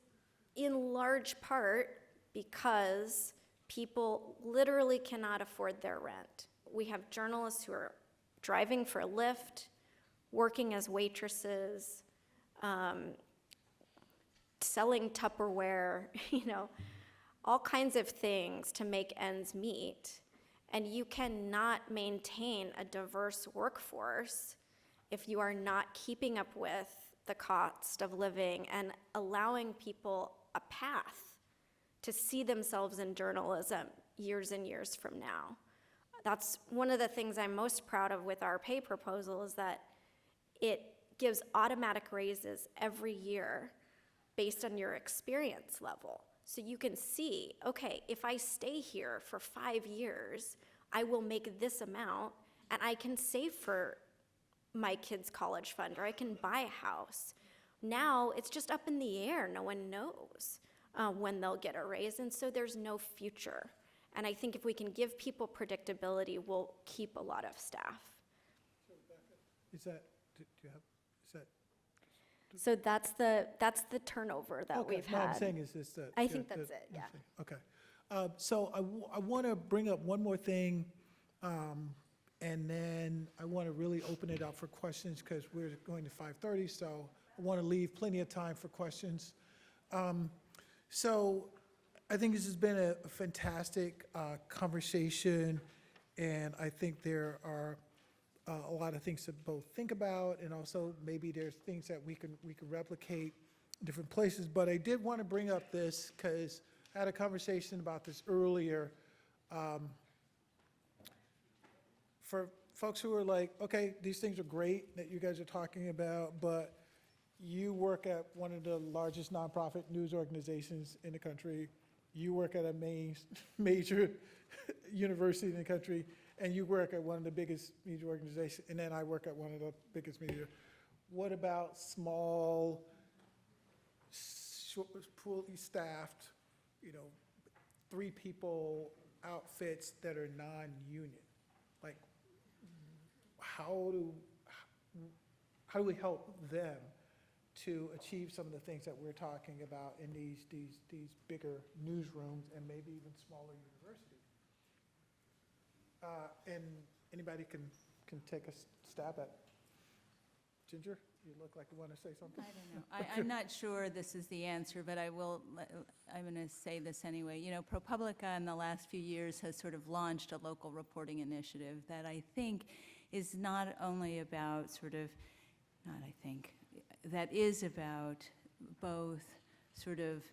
in large part because people literally cannot afford their rent. We have journalists who are driving for Lyft, working as waitresses, selling Tupperware, all kinds of things to make ends meet. And you cannot maintain a diverse workforce if you are not keeping up with the cost of living and allowing people a path to see themselves in journalism years and years from now. That's one of the things I'm most proud of with our pay proposal is that it gives automatic raises every year based on your experience level. So you can see, okay, if I stay here for 5 years, I will make this amount and I can save for my kids' college fund or I can buy a house. Now it's just up in the air. No one knows when they'll get a raise, and so there's no future. And I think if we can give people predictability, we'll keep a lot of staff. Is that, do you have, is that? So that's the turnover that Okay, we've no, had. I'm saying is this the. I think that's it, yeah. Okay. So I want to bring up one more thing, and then I want to really open it up for questions because we're going to 5:30, so I want to leave plenty of time for questions. So I think this has been a fantastic conversation, and I think there are a lot of things to both think about, and also maybe there's things that we can replicate in different places. But I did want to bring up this because I had a conversation about this earlier. For folks who are like, okay, these things are great that you guys are talking about, but you work at one of the largest nonprofit news organizations in the country, you work at a major university in the country, and you work at one of the biggest media organizations, and then I work at one of the biggest media. What about small, poorly staffed, 3-people outfits that are non-union? Like, how do we help them to achieve some of the things that we're talking about in these bigger newsrooms and maybe even smaller universities? And anybody can take a stab at. Ginger, you look like you want to say something. I don't know. I'm not sure this is the answer, but I'm going to say this anyway. ProPublica in the last few years has sort of launched a local reporting initiative that I think is not only about that is about both sort of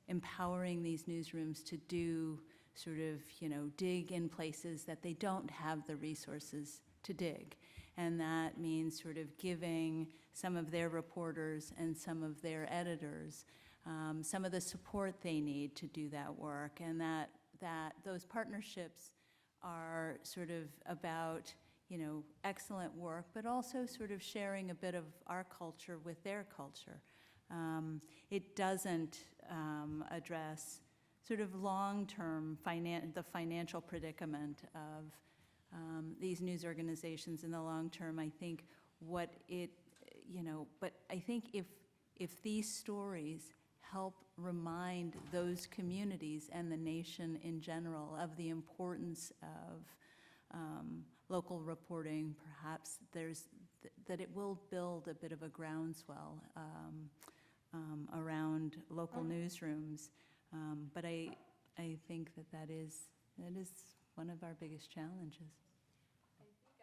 empowering these newsrooms to do dig in places that they don't have the resources to dig. And that means sort of giving some of their reporters and some of their editors some of the support they need to do that work. And that those partnerships are sort of about excellent work, but also sort of sharing a bit of our culture with their culture. It doesn't address sort of long-term the financial predicament of these news organizations in the long term. I think but I think if these stories help remind those communities and the nation in general of the importance of local reporting, perhaps that it will build a bit of a groundswell around local newsrooms. But I think that is one of our biggest challenges.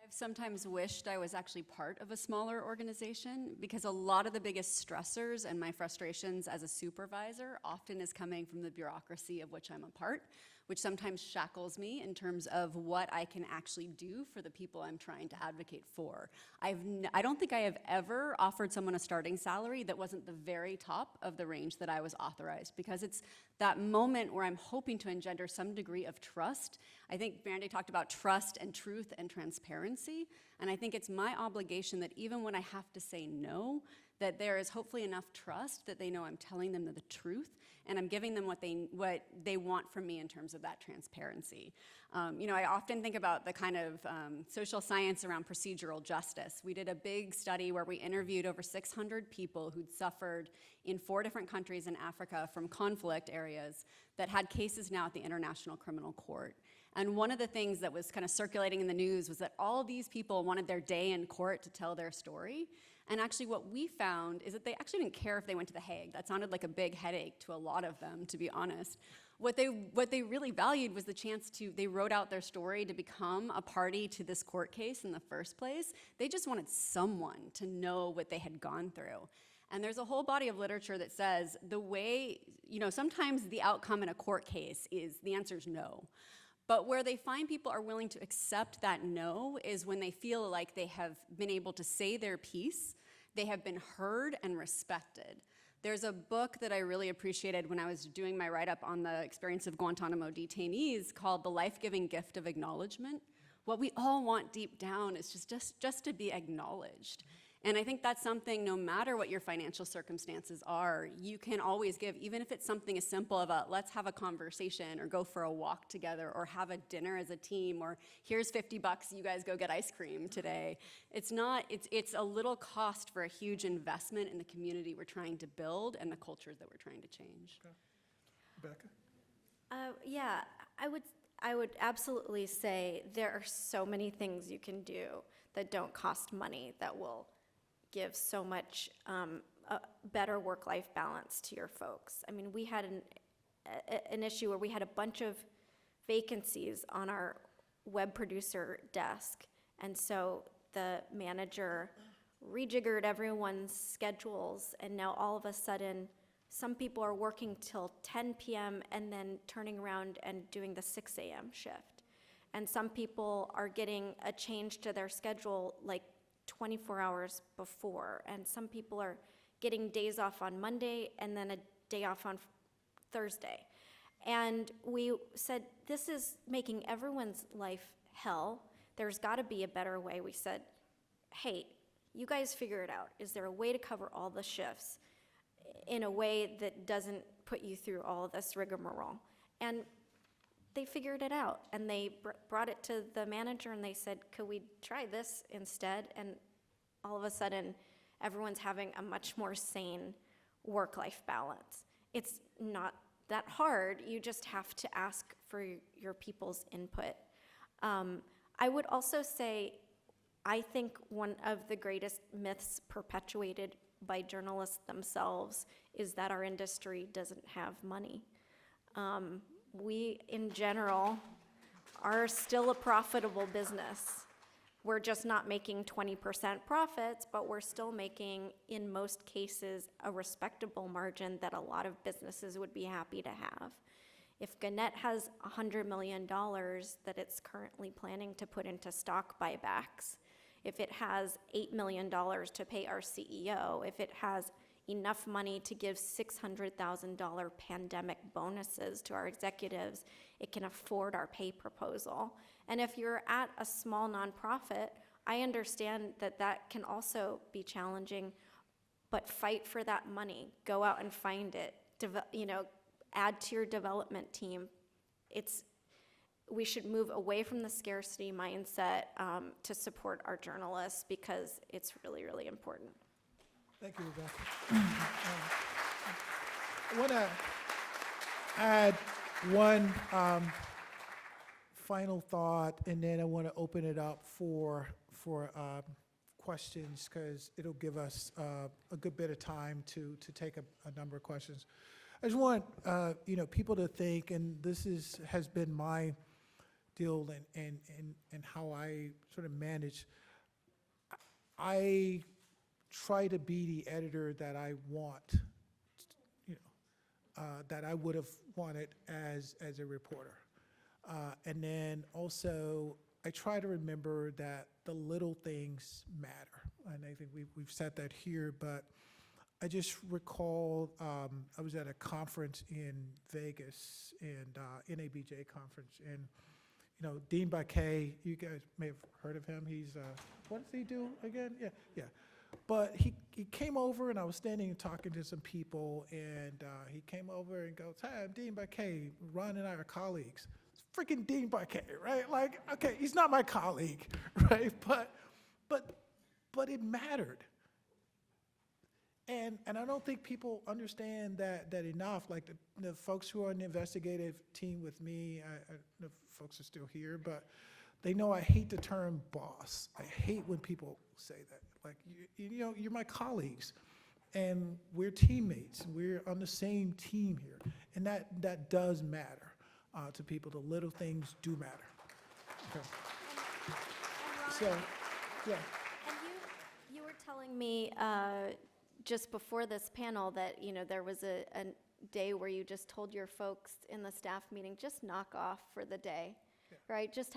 I've sometimes wished I was actually part of a smaller organization, because a lot of the biggest stressors and my frustrations as a supervisor often is coming from the bureaucracy of which I'm a part, which sometimes shackles me in terms of what I can actually do for the people I'm trying to advocate for. I don't think I have ever offered someone a starting salary that wasn't the very top of the range that I was authorized, because it's that moment where I'm hoping to engender some degree of trust. I think Brandy talked about trust and truth and transparency, and I think it's my obligation that even when I have to say no, that there is hopefully enough trust that they know I'm telling them the truth, and I'm giving them what they want from me in terms of that transparency. I often think about the kind of social science around procedural justice. We did a big study where we interviewed over 600 people who'd suffered in 4 different countries in Africa from conflict areas that had cases now at the International Criminal Court. And one of the things that was kind of circulating in the news was that all these people wanted their day in court to tell their story. And actually what we found is that they actually didn't care if they went to The Hague. That sounded like a big headache to a lot of them, to be honest. What they really valued was the chance they wrote out their story to become a party to this court case in the first place. They just wanted someone to know what they had gone through. And there's a whole body of literature that says sometimes the outcome in a court case is the answer is no. But where they find people are willing to accept that no is when they feel like they have been able to say their piece, they have been heard and respected. There's a book that I really appreciated when I was doing my write-up on the experience of Guantanamo detainees called The Life-Giving Gift of Acknowledgement. What we all want deep down is just to be acknowledged. And I think that's something, no matter what your financial circumstances are, you can always give, even if it's something as simple of let's have a conversation or go for a walk together or have a dinner as a team, or here's $50, you guys go get ice cream today. It's a little cost for a huge investment in the community we're trying to build and the cultures that we're trying to change. Okay. Rebekah? Yeah, I would absolutely say there are so many things you can do that don't cost money that will give so much a better work-life balance to your folks. I mean, we had an issue where we had a bunch of vacancies on our web producer desk, and so the manager rejiggered everyone's schedules, and now all of a sudden, some people are working till 10 p.m. and then turning around and doing the 6 a.m. shift. And some people are getting a change to their schedule like 24 hours before, and some people are getting days off on Monday and then a day off on Thursday. And we said, this is making everyone's life hell. There's got to be a better way. We said, hey, you guys figure it out. Is there a way to cover all the shifts in a way that doesn't put you through all of this rigmarole? And they figured it out, and they brought it to the manager, and they said, could we try this instead? And all of a sudden, everyone's having a much more sane work-life balance. It's not that hard. You just have to ask for your people's input. I would also say, I think one of the greatest myths perpetuated by journalists themselves is that our industry doesn't have money. We, in general, are still a profitable business. We're just not making 20% profits, but we're still making, in most cases, a respectable margin that a lot of businesses would be happy to have. If Gannett has $100 million that it's currently planning to put into stock buybacks, if it has $8 million to pay our CEO, if it has enough money to give $600,000 pandemic bonuses to our executives, it can afford our pay proposal. And if you're at a small nonprofit, I understand that that can also be challenging, but fight for that money. Go out and find it. Add to your development team. We should move away from the scarcity mindset to support our journalists, because it's really, really important. Thank you, Rebekah. I want to add one final thought, and then I want to open it up for questions, because it'll give us a good bit of time to take a number of questions. I just want people to think, and this has been my deal and how I sort of manage. I try to be the editor that I want, that I would have wanted as a reporter. And then also, I try to remember that the little things matter. And I think we've said that here, but I just recall I was at a conference in Vegas, and NABJ conference, and Dean Baquet, you guys may have heard of him. He's what does he do again? Yeah. But he came over, and I was standing and talking to some people, and he came over and goes, "Hi, I'm Dean Baquet. Ron and I are colleagues." It's freaking Dean Baquet, right? Like, okay, he's not my colleague, right? But it mattered. And I don't think people understand that enough. Like the folks who are on the investigative team with me, I know folks are still here, but they know I hate the term boss. I hate when people say that. Like, you're my colleagues, and we're teammates. We're on the same team here, and that does matter to people. The little things do matter. Okay. And So, yeah. And you were telling me just before this panel that there was a day where you just told your folks in the staff meeting, just knock off for the day, right? Just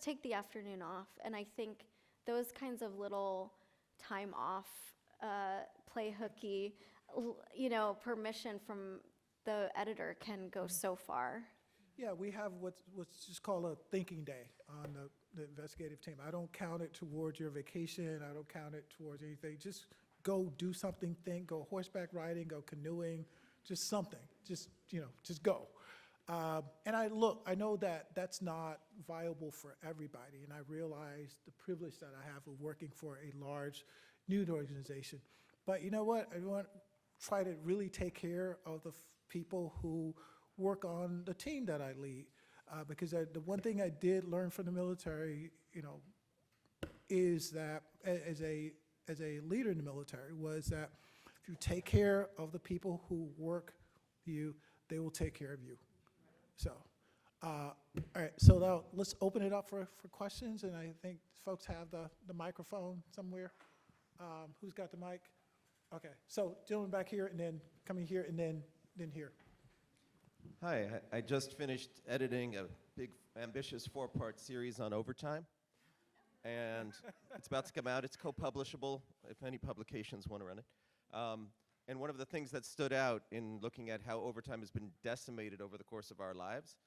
take the afternoon off. And I think those kinds of little time off, play hooky, permission from the editor can go so far. Yeah, we have what's just called a thinking day on the investigative team. I don't count it towards your vacation. I don't count it towards anything. Just go do something, go horseback riding, go canoeing, just something. Just go. And I know that that's not viable for everybody, and I realize the privilege that I have of working for a large news organization. But you know what? I want to try to really take care of the people who work on the team that I lead, because the one thing I did learn from the military, is that as a leader in the military, was that if you take care of the people who work with you, they will take care of you. So, all right, so now let's open it up for questions, and I think folks have the microphone somewhere. Who's got the mic? Okay, so gentleman back here, and then coming here, and then here. Hi, I just finished editing a big, ambitious 4-part series on overtime. and it's about to come out. It's co-publishable, if any publications want to run it. And one of the things that stood out in looking at how overtime has been decimated over the course of our lives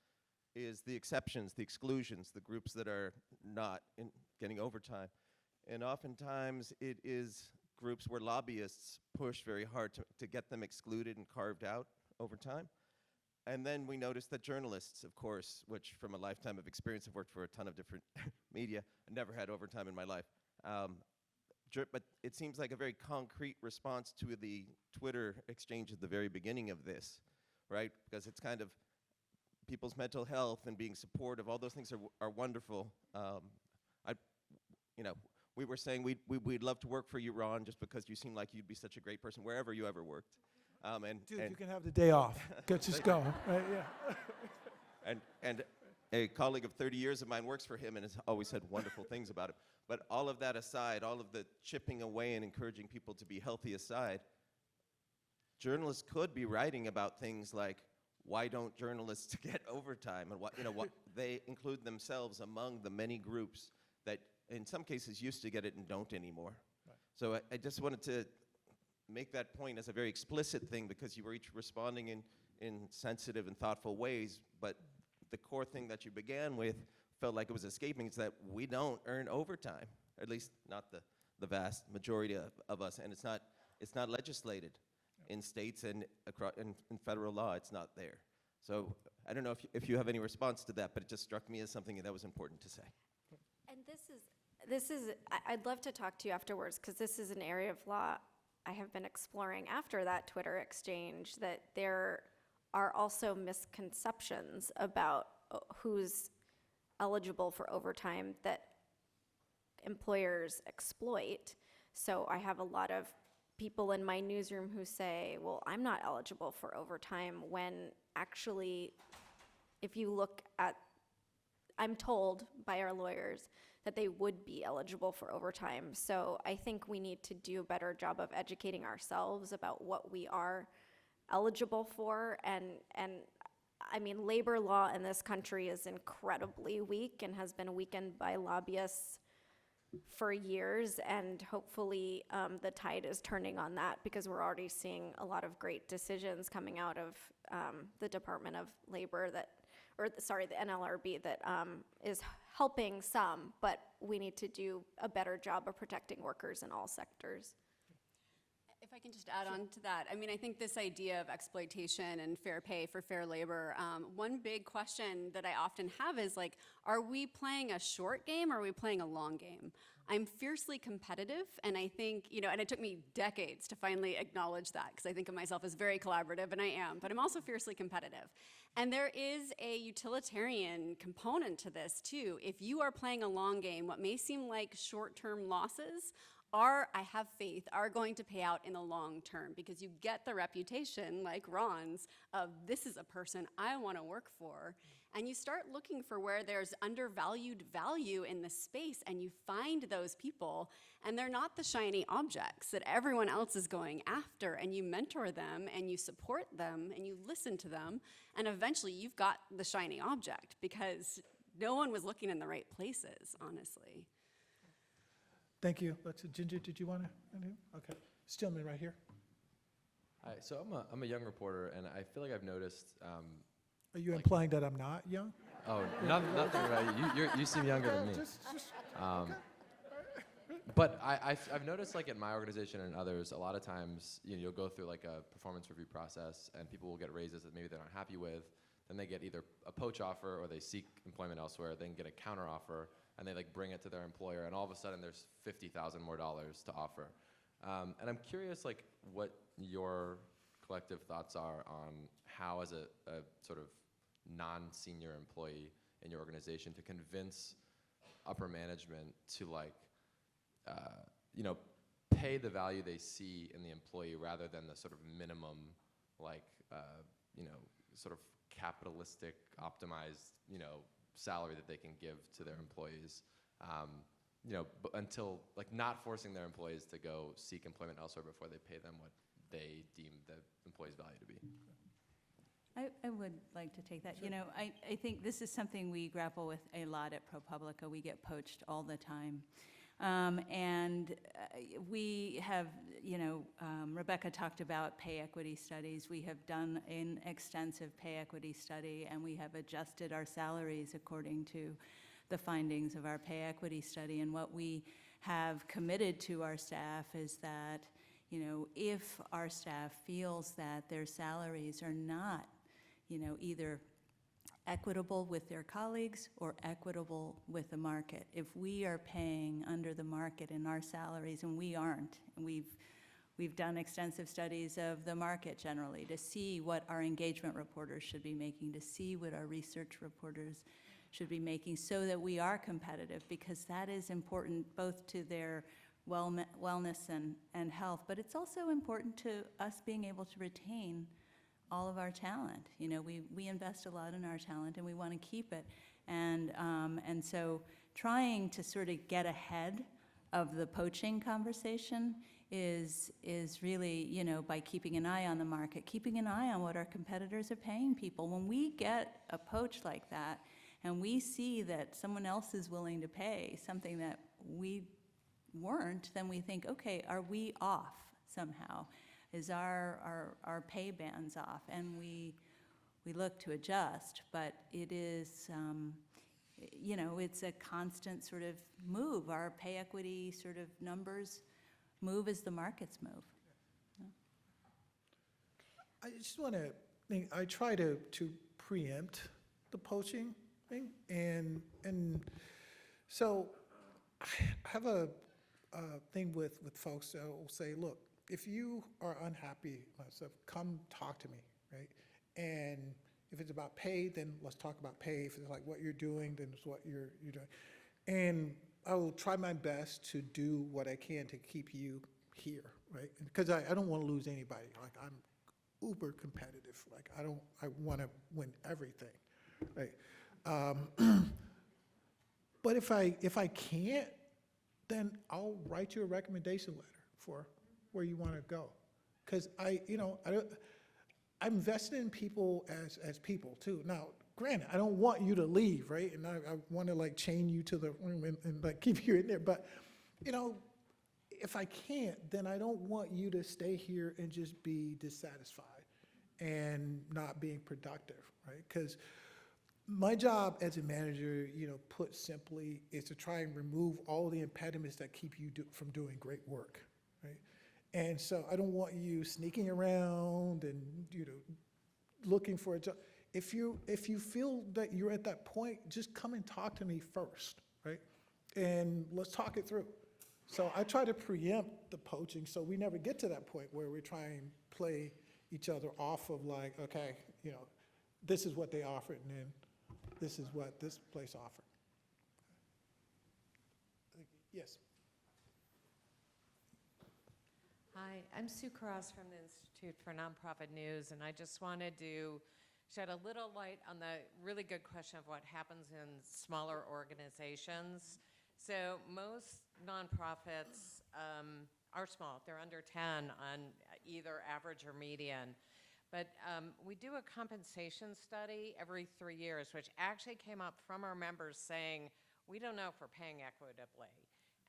is the exceptions, the exclusions, the groups that are not getting overtime. And oftentimes it is groups where lobbyists push very hard to get them excluded and carved out over time. And then we noticed that journalists, of course, which from a lifetime of experience, have worked for a ton of different media, never had overtime in my life. But it seems like a very concrete response to the Twitter exchange at the very beginning of this, right? Because it's kind of people's mental health and being supportive, all those things are wonderful. We were saying we'd love to work for you, Ron, just because you seem like you'd be such a great person wherever you ever worked. Dude, you can have the day off. Just go. Right? Yeah. And a colleague of 30 years of mine works for him and has always said wonderful things about him. But all of that aside, all of the chipping away and encouraging people to be healthy aside, journalists could be writing about things like, why don't journalists get overtime? And what they include themselves among the many groups that in some cases used to get it and don't anymore. Right. So I just wanted to make that point as a very explicit thing, because you were each responding in sensitive and thoughtful ways, but the core thing that you began with felt like it was escaping, is that we don't earn overtime, at least not the vast majority of us, and it's not legislated in states and in federal law. It's not there. So I don't know if you have any response to that, but it just struck me as something that was important to say. And this is I'd love to talk to you afterwards, because this is an area of law I have been exploring after that Twitter exchange, that there are also misconceptions about who's eligible for overtime that employers exploit. So I have a lot of people in my newsroom who say, well, I'm not eligible for overtime, when actually, if you look at, I'm told by our lawyers that they would be eligible for overtime. So I think we need to do a better job of educating ourselves about what we are eligible for. And I mean, labor law in this country is incredibly weak and has been weakened by lobbyists for years, and hopefully the tide is turning on that, because we're already seeing a lot of great decisions coming out of the Department of Labor the NLRB that is helping some, but we need to do a better job of protecting workers in all sectors. If I can just add on to that, I mean, I think this idea of exploitation and fair pay for fair labor, one big question that I often have is like, are we playing a short game or are we playing a long game? I'm fiercely competitive, and I think, and it took me decades to finally acknowledge that, because I think of myself as very collaborative, and I am, but I'm also fiercely competitive. And there is a utilitarian component to this too. If you are playing a long game, what may seem like short-term losses I have faith, are going to pay out in the long term, because you get the reputation, like Ron's, of this is a person I want to work for. And you start looking for where there's undervalued value in the space, and you find those people, and they're not the shiny objects that everyone else is going after, and you mentor them, and you support them, and you listen to them, and eventually you've got the shiny object, because no one was looking in the right places, honestly. Thank you. Ginger, did you want to? Okay. Stillman right here. Hi, so I'm a young reporter, and I feel like I've noticed. Are you implying that I'm not young? Oh, nothing about you. You seem younger than me. Okay. But I've noticed, like in my organization and others, a lot of times you'll go through like a performance review process, and people will get raises that maybe they're not happy with. Then they get either a poach offer or they seek employment elsewhere. Then get a counter offer, and they like bring it to their employer, and all of a sudden there's $50,000 more to offer. And I'm curious, like, what your collective thoughts are on how, as a sort of non-senior employee in your organization, to convince upper management to pay the value they see in the employee rather than the sort of minimum, sort of capitalistic, optimized, salary that they can give to their employees, until not forcing their employees to go seek employment elsewhere before they pay them what they deem the employee's value to be. I would like to take that. You know, I think this is something we grapple with a lot at ProPublica. We get poached all the time. And we have, you know, Rebekah talked about pay equity studies. We have done an extensive pay equity study, and we have adjusted our salaries according to the findings of our pay equity study. And what we have committed to our staff is that, you know, if our staff feels that their salaries are not, you know, either equitable with their colleagues or equitable with the market. If we are paying under the market in our salaries, and we aren't, and we've done extensive studies of the market generally to see what our engagement reporters should be making, to see what our research reporters should be making, so that we are competitive, because that is important both to their wellness and health, but it's also important to us being able to retain all of our talent. You know, we invest a lot in our talent, and we want to keep it. And so trying to sort of get ahead of the poaching conversation is really, you know, by keeping an eye on the market, keeping an eye on what our competitors are paying people. When we get a poach like that, and we see that someone else is willing to pay something that we weren't, then we think, okay, are we off somehow? Is our pay bands off? And we look to adjust, but it is, you know, it's a constant sort of move. Our pay equity sort of numbers move as the markets move. I just want to think, I try to preempt the poaching thing, and so I have a thing with folks that will say, look, if you are unhappy, so come talk to me, right? And if it's about pay, then let's talk about pay. If it's like what you're doing, then it's what you're doing. And I will try my best to do what I can to keep you here, right? Because I don't want to lose anybody. Like, I'm uber competitive. Like, I want to win everything, right? But if I can't, then I'll write you a recommendation letter for where you want to go. Because I invested in people as people too. Now, granted, I don't want you to leave, right? And I want to like chain you to the room and like keep you in there. But, you know, if I can't, then I don't want you to stay here and just be dissatisfied and not being productive, right? Because my job as a manager, you know, put simply, is to try and remove all the impediments that keep you from doing great work, right? And so I don't want you sneaking around and, you know, looking for a job. If you feel that you're at that point, just come and talk to me first, right? And let's talk it through. So I try to preempt the poaching so we never get to that point where we try and play each other off of like, okay, you know, this is what they offered, and then this is what this place offered. Yes. Hi, I'm Sue Cross from the Institute for Nonprofit News, and I just wanted to shed a little light on the really good question of what happens in smaller organizations. So most nonprofits are small. They're under 10 on either average or median. But we do a compensation study every 3 years, which actually came up from our members saying, we don't know if we're paying equitably.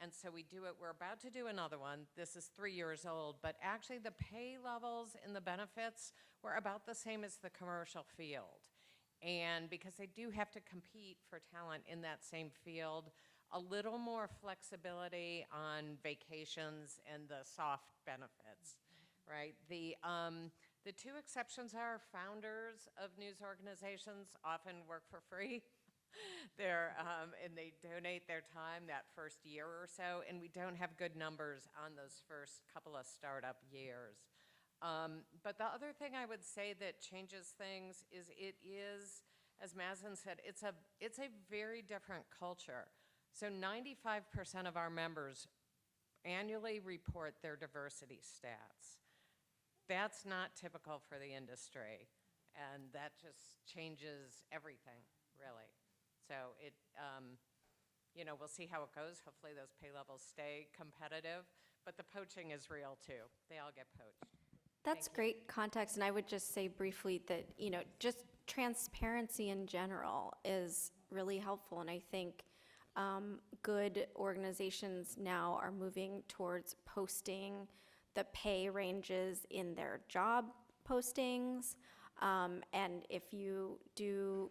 And so we do it, we're about to do another one. This is 3 years old, but actually the pay levels and the benefits were about the same as the commercial field. And because they do have to compete for talent in that same field, a little more flexibility on vacations and the soft benefits, right? The two exceptions are founders of news organizations often work for free. And they donate their time that first year or so, and we don't have good numbers on those first couple of startup years. But the other thing I would say that changes things is it is, as Mazen said, it's a very different culture. So 95% of our members annually report their diversity stats. That's not typical for the industry, and that just changes everything, really. So it, you know, we'll see how it goes. Hopefully those pay levels stay competitive, but the poaching is real too. They all get poached. That's great context, and I would just say briefly that, just transparency in general is really helpful, and I think good organizations now are moving towards posting the pay ranges in their job postings, and if you do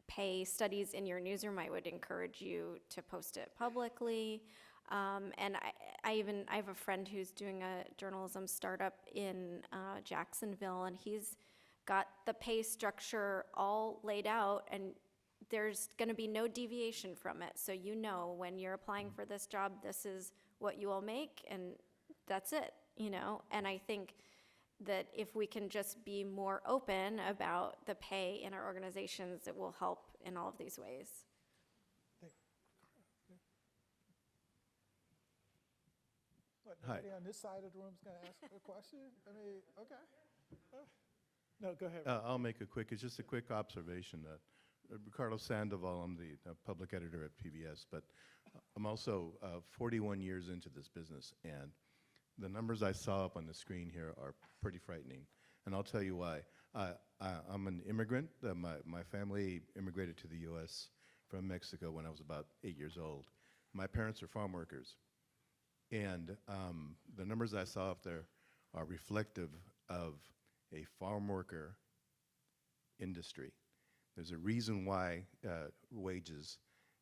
pay studies in your newsroom, I would encourage you to post it publicly. And I have a friend who's doing a journalism startup in Jacksonville, and he's got the pay structure all laid out, and there's going to be no deviation from it. So when you're applying for this job, this is what you will make, and that's it, And I think that if we can just be more open about the pay in our organizations, it will help in all of these ways. What, Hi. nobody on this side of the room is going to ask a question? I mean, okay. No, go ahead. I'll make it's just a quick observation. Ricardo Sandoval, I'm the public editor at PBS, but I'm also 41 years into this business, and the numbers I saw up on the screen here are pretty frightening, and I'll tell you why. I'm an immigrant. My family immigrated to the U.S. from Mexico when I was about 8 years old. My parents are farm workers, and the numbers I saw up there are reflective of a farm worker industry. There's a reason why wages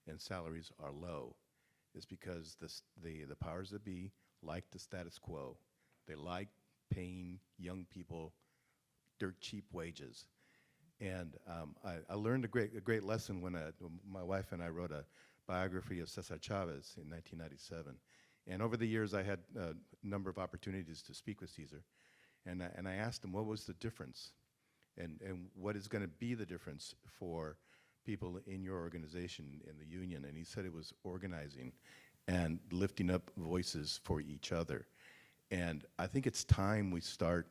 and salaries are low. It's because the powers that be like the status quo. They like paying young people dirt cheap wages. And I learned a great lesson when my wife and I wrote a biography of Cesar Chavez in 1997. And over the years, I had a number of opportunities to speak with Cesar. And I asked him, what was the difference? And what is going to be the difference for people in your organization, in the union? And he said it was organizing and lifting up voices for each other. And I think it's time we start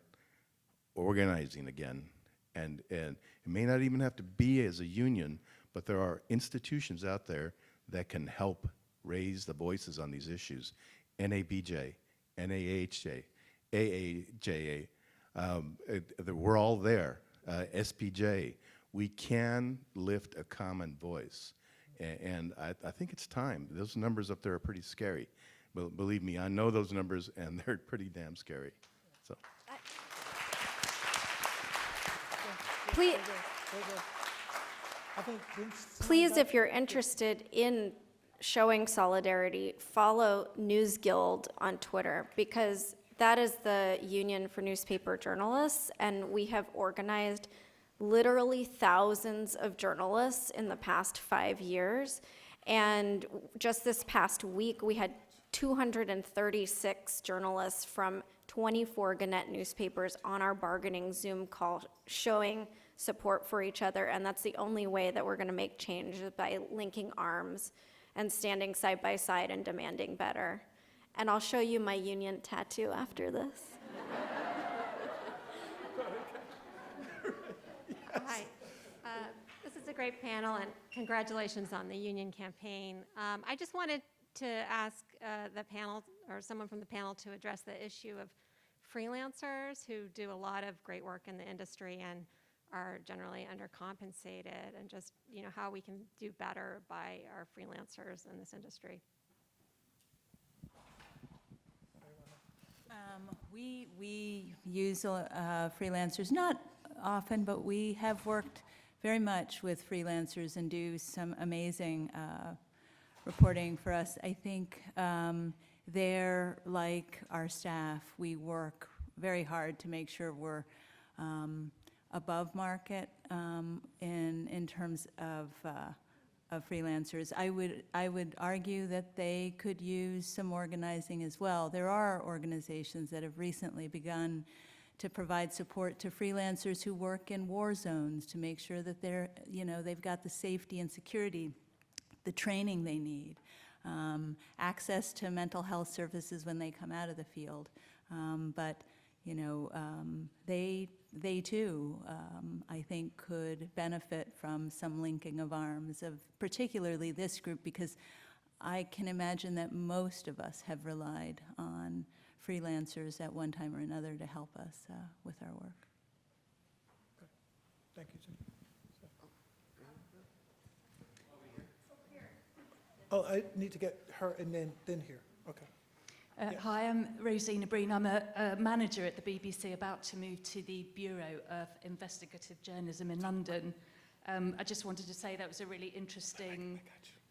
organizing again. And it may not even have to be as a union, but there are institutions out there that can help raise the voices on these issues. NABJ, NAHJ, AAJA, we're all there. SPJ, we can lift a common voice. And I think it's time. Those numbers up there are pretty scary. But believe me, I know those numbers, and they're pretty damn scary. So. Please, I think please, if you're interested in showing solidarity, follow News Guild on Twitter, because that is the Union for Newspaper Journalists, and we have organized literally thousands of journalists in the past 5 years. And just this past week, we had 236 journalists from 24 Gannett newspapers on our bargaining Zoom call showing support for each other, and that's the only way that we're going to make change, is by linking arms and standing side by side and demanding better. And I'll show you my union tattoo after this. Hi. This is a great panel, and congratulations on the union campaign. I just wanted to ask the panel, or someone from the panel, to address the issue of freelancers who do a lot of great work in the industry and are generally undercompensated, and just how we can do better by our freelancers in this industry. We use freelancers, not often, but we have worked very much with freelancers and do some amazing reporting for us. I think they're like our staff. We work very hard to make sure we're above market in terms of freelancers. I would argue that they could use some organizing as well. There are organizations that have recently begun to provide support to freelancers who work in war zones, to make sure that they've got the safety and security, the training they need, access to mental health services when they come out of the field. But they too, I think, could benefit from some linking of arms of particularly this group, because I can imagine that most of us have relied on freelancers at one time or another to help us with our work. Thank you, Jim. Oh, I need to get her and then here. Okay. Yes. Hi, I'm Rosina Breen. I'm a manager at the BBC, about to move to the Bureau of Investigative Journalism in London. I just wanted to say that was a really interesting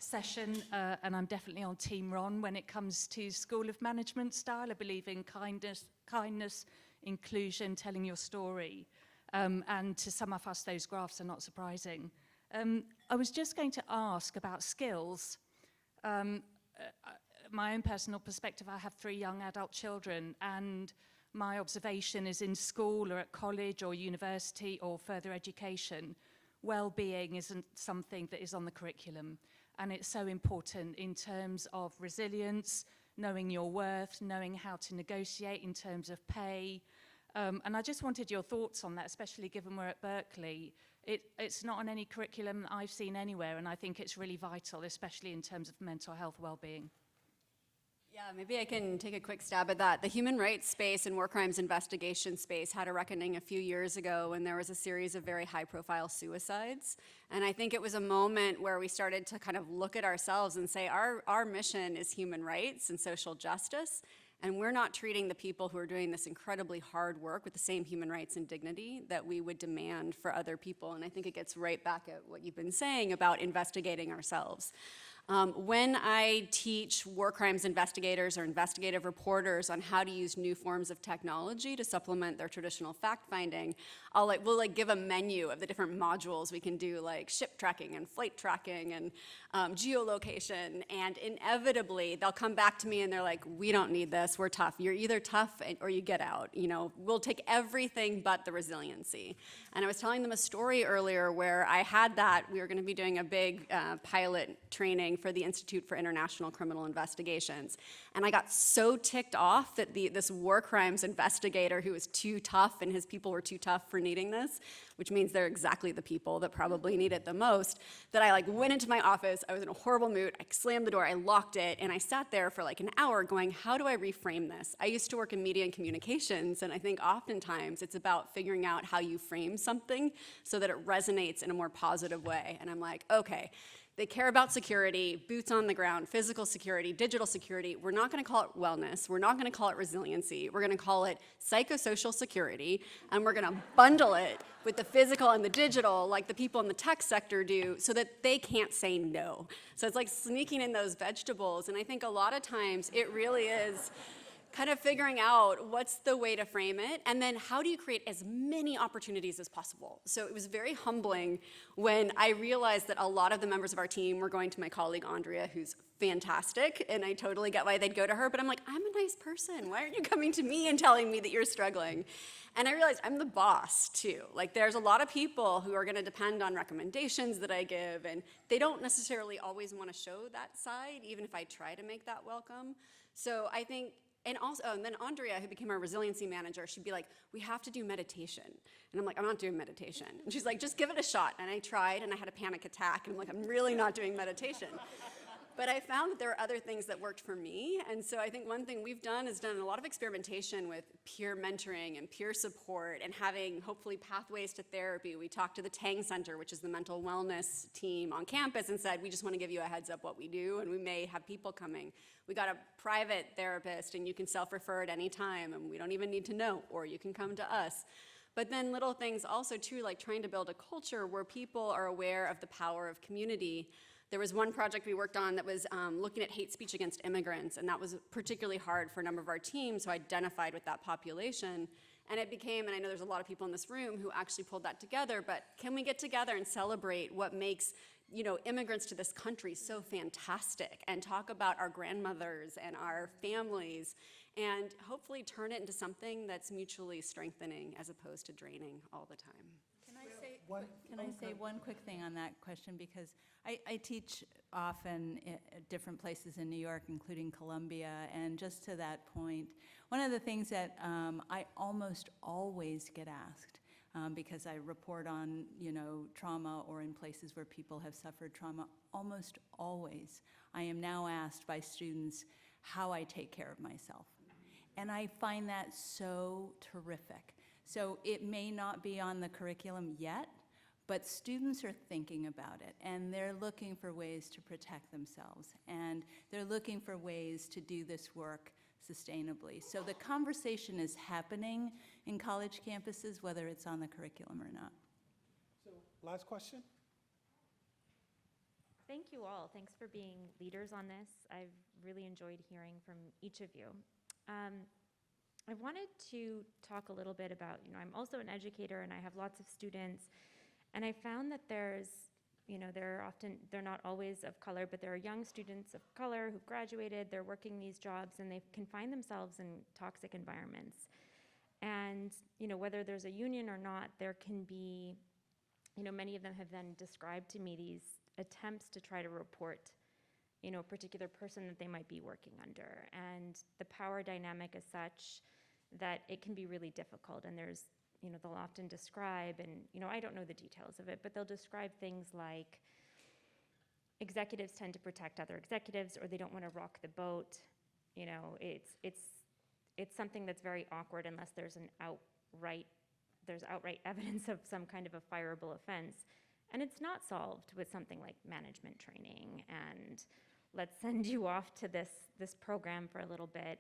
session, and I'm definitely on Team Ron when it comes to School of Management style. I believe in kindness, inclusion, telling your story. And to some of us, those graphs are not surprising. I was just going to ask about skills. My own personal perspective, I have 3 young adult children, and my observation is in school or at college or university or further education, well-being isn't something that is on the curriculum. And it's so important in terms of resilience, knowing your worth, knowing how to negotiate in terms of pay. And I just wanted your thoughts on that, especially given we're at Berkeley. It's not on any curriculum that I've seen anywhere, and I think it's really vital, especially in terms of mental health well-being. Yeah, maybe I can take a quick stab at that. The human rights space and war crimes investigation space had a reckoning a few years ago when there was a series of very high-profile suicides. And I think it was a moment where we started to kind of look at ourselves and say, our mission is human rights and social justice, and we're not treating the people who are doing this incredibly hard work with the same human rights and dignity that we would demand for other people. And I think it gets right back at what you've been saying about investigating ourselves. When I teach war crimes investigators or investigative reporters on how to use new forms of technology to supplement their traditional fact-finding, we'll give a menu of the different modules we can do, like ship tracking and flight tracking and geolocation, and inevitably they'll come back to me and they're like, we don't need this, we're tough. You're either tough or you get out. We'll take everything but the resiliency. And I was telling them a story earlier where I had that. We were going to be doing a big pilot training for the Institute for International Criminal Investigations. And I got so ticked off that this war crimes investigator who was too tough and his people were too tough for needing this, which means they're exactly the people that probably need it the most, that I went into my office. I was in a horrible mood. I slammed the door, I locked it, and I sat there for an hour going, how do I reframe this? I used to work in media and communications, and I think oftentimes it's about figuring out how you frame something so that it resonates in a more positive way. And I'm like, okay, they care about security, boots on the ground, physical security, digital security. We're not going to call it wellness. We're not going to call it resiliency. We're going to call it psychosocial security, and we're going to bundle it with the physical and the digital like the people in the tech sector do so that they can't say no. So it's like sneaking in those vegetables, and I think a lot of times it really is kind of figuring out what's the way to frame it, and then how do you create as many opportunities as possible. So it was very humbling when I realized that a lot of the members of our team were going to my colleague Andrea, who's fantastic, and I totally get why they'd go to her, but I'm like, I'm a nice person. Why aren't you coming to me and telling me that you're struggling? And I realized I'm the boss, too. There's a lot of people who are going to depend on recommendations that I give, and they don't necessarily always want to show that side, even if I try to make that welcome. So I think and then Andrea, who became our resiliency manager, she'd be like, we have to do meditation. And I'm like, I'm not doing meditation. And she's like, just give it a shot. And I tried, and I had a panic attack. And I'm like, I'm really not doing meditation. But I found that there were other things that worked for me. And so I think one thing we've done is done a lot of experimentation with peer mentoring and peer support and having, hopefully, pathways to therapy. We talked to the Tang Center, which is the mental wellness team on campus, and said, we just want to give you a heads up what we do, and we may have people coming. We got a private therapist, and you can self-refer at any time, and we don't even need to know, or you can come to us. But then little things also, too, like trying to build a culture where people are aware of the power of community. There was one project we worked on that was looking at hate speech against immigrants, and that was particularly hard for a number of our teams who identified with that population. And it became, and I know there's a lot of people in this room who actually pulled that together, but can we get together and celebrate what makes immigrants to this country so fantastic, and talk about our grandmothers and our families, and hopefully turn it into something that's mutually strengthening as opposed to draining all the time. Can I say one quick thing on that question? Because I teach often at different places in New York, including Columbia, and just to that point, one of the things that I almost always get asked, because I report on, trauma or in places where people have suffered trauma, almost always I am now asked by students how I take care of myself. And I find that so terrific. So it may not be on the curriculum yet, but students are thinking about it, and they're looking for ways to protect themselves, and they're looking for ways to do this work sustainably. So the conversation is happening in college campuses, whether it's on the curriculum or not. So, last question? Thank you all. Thanks for being leaders on this. I've really enjoyed hearing from each of you. I wanted to talk a little bit about, I'm also an educator and I have lots of students, and I found that there's, they're not always of color, but there are young students of color who've graduated, they're working these jobs, and they can find themselves in toxic environments. And, whether there's a union or not, there can be, many of them have then described to me these attempts to try to report, a particular person that they might be working under. And the power dynamic is such that it can be really difficult. And there's, they'll often describe, and, I don't know the details of it, but they'll describe things like executives tend to protect other executives, or they don't want to rock the boat. It's something that's very awkward unless there's outright evidence of some kind of a fireable offense. And it's not solved with something like management training and let's send you off to this program for a little bit.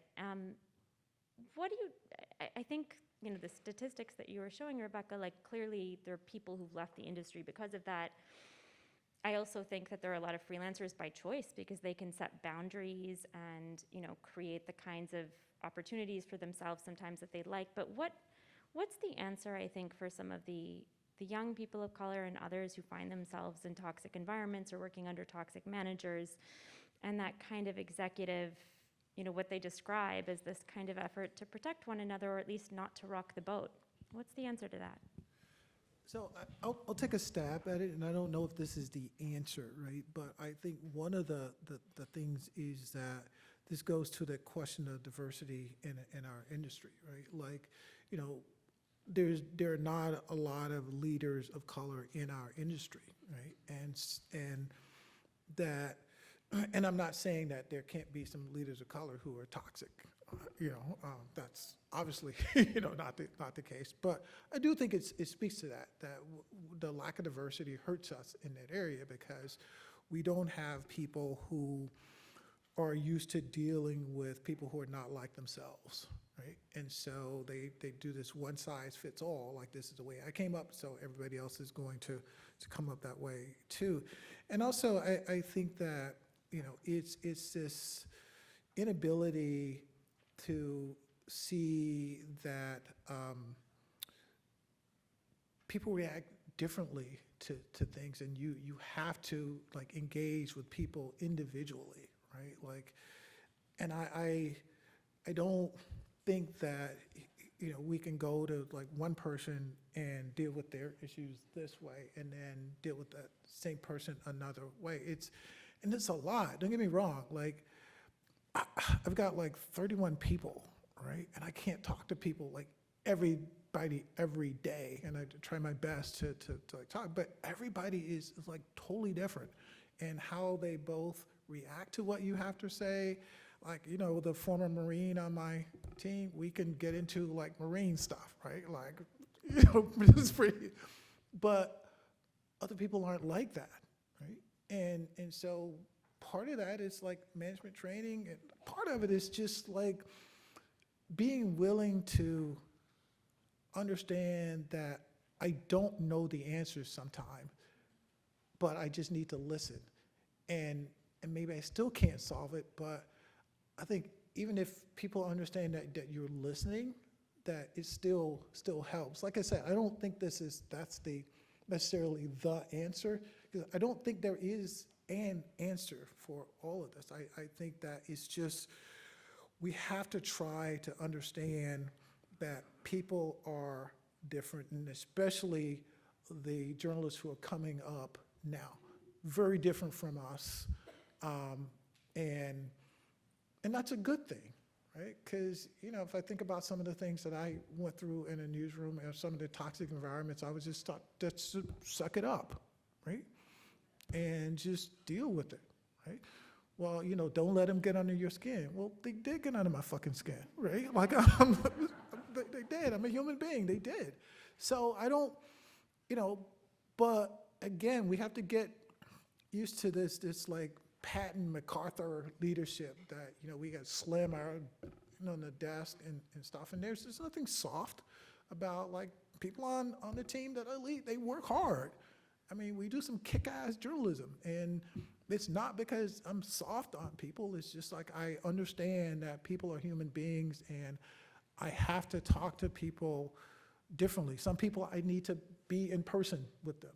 I think, the statistics that you were showing, Rebekah, like clearly there are people who've left the industry because of that. I also think that there are a lot of freelancers by choice because they can set boundaries and, create the kinds of opportunities for themselves sometimes that they'd like. But what's the answer, I think, for some of the young people of color and others who find themselves in toxic environments or working under toxic managers, and that kind of executive, what they describe as this kind of effort to protect one another, or at least not to rock the boat? What's the answer to that? So I'll take a stab at it, and I don't know if this is the answer, right? But I think one of the things is that this goes to the question of diversity in our industry, right? Like, there are not a lot of leaders of color in our industry, right? And I'm not saying that there can't be some leaders of color who are toxic. That's obviously not the case. But I do think it speaks to that the lack of diversity hurts us in that area because we don't have people who are used to dealing with people who are not like themselves. Right? And so they do this one size fits all, like this is the way I came up, so everybody else is going to come up that way too. And also I think that, it's this inability to see that people react differently to things, and you have to like engage with people individually, right? Like, and I don't think that we can go to like one person and deal with their issues this way and then deal with that same person another way. It's a lot, don't get me wrong. Like I've got like 31 people, right? And I can't talk to people like everybody every day, and I try my best to like talk, but everybody is like totally different, and how they both react to what you have to say. Like, the former Marine on my team, we can get into like Marine stuff, right? Like, it's pretty, but other people aren't like that, right? And so part of that is like management training, and part of it is just like being willing to understand that I don't know the answers sometimes, but I just need to listen. And maybe I still can't solve it, but I think even if people understand that you're listening, that it still helps. Like I said, I don't think that's necessarily the answer, because I don't think there is an answer for all of this. I think that it's just, we have to try to understand that people are different, and especially the journalists who are coming up now, very different from us, and that's a good thing, right? Because, if I think about some of the things that I went through in a newsroom and some of the toxic environments, I was just taught to suck it up, right? And just deal with it, right? well, don't let them get under your skin. Well, they did get under my fucking skin, right? Like, they did. I'm a human being. They did. So I don't, but again, we have to get used to this like Patton MacArthur leadership that, we got slam our, on the desk and stuff. And there's nothing soft about like people on the team that are elite. They work hard. I mean, we do some kick-ass journalism, and it's not because I'm soft on people. It's just like I understand that people are human beings, and I have to talk to people differently. Some people I need to be in person with them.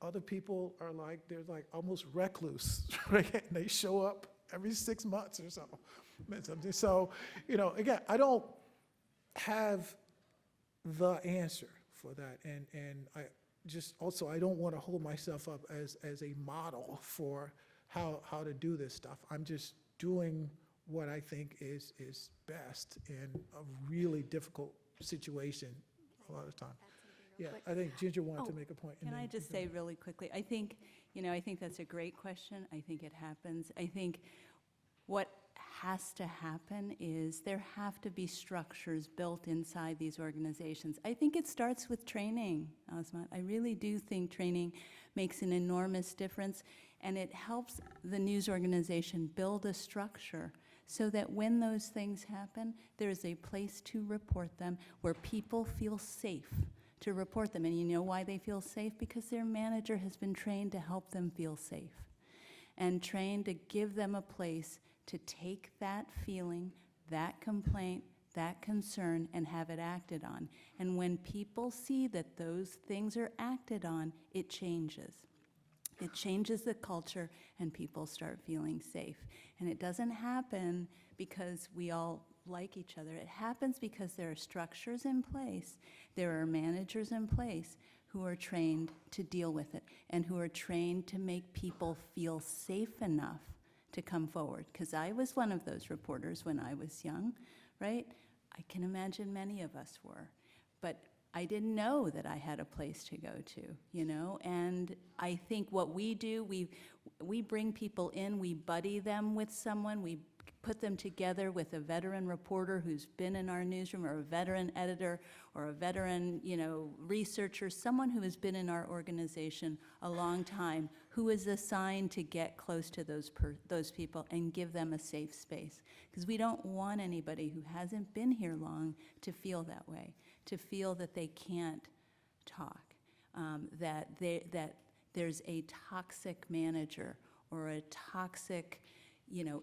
Other people are like, they're like almost recluse, right? And they show up every 6 months or so. So, again, I don't have the answer for that, and I just also I don't want to hold myself up as a model for how to do this stuff. I'm just doing what I think is best in a really difficult situation a lot of the time. Yeah, I think Ginger wanted to make a point. and Can then I just you say really quickly, I think that's a great question. I think it happens. I think what has to happen is there have to be structures built inside these organizations. I think it starts with training, Asmat. I really do think training makes an enormous difference, and it helps the news organization build a structure so that when those things happen, there's a place to report them where people feel safe to report them. And you know why they feel safe? Because their manager has been trained to help them feel safe and trained to give them a place to take that feeling, that complaint, that concern, and have it acted on. And when people see that those things are acted on, it changes. It changes the culture, and people start feeling safe. And it doesn't happen because we all like each other. It happens because there are structures in place, there are managers in place who are trained to deal with it and who are trained to make people feel safe enough to come forward. Because I was one of those reporters when I was young, right? I can imagine many of us were. But I didn't know that I had a place to go to, And I think what we do, we bring people in, we buddy them with someone, we put them together with a veteran reporter who's been in our newsroom, or a veteran editor, or a veteran, researcher, someone who has been in our organization a long time, who is assigned to get close to those people and give them a safe space. Because we don't want anybody who hasn't been here long to feel that way, to feel that they can't talk, that there's a toxic manager or a toxic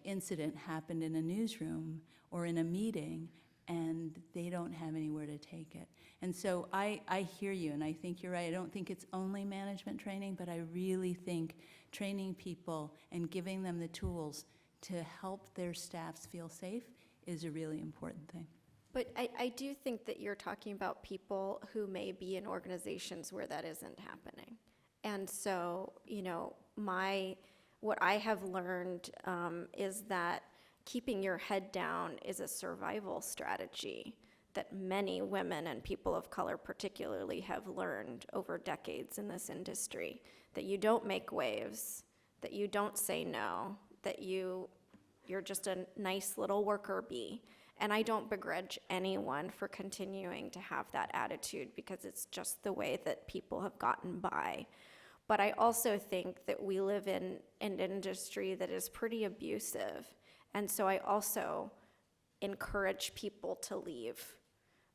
incident happened in a newsroom or in a meeting, and they don't have anywhere to take it. And so I hear you, and I think you're right. I don't think it's only management training, but I really think training people and giving them the tools to help their staffs feel safe is a really important thing. But I do think that you're talking about people who may be in organizations where that isn't happening. And so, what I have learned is that keeping your head down is a survival strategy that many women and people of color particularly have learned over decades in this industry, that you don't make waves, that you don't say no, that you're just a nice little worker bee. And I don't begrudge anyone for continuing to have that attitude, because it's just the way that people have gotten by. But I also think that we live in an industry that is pretty abusive. And so I also encourage people to leave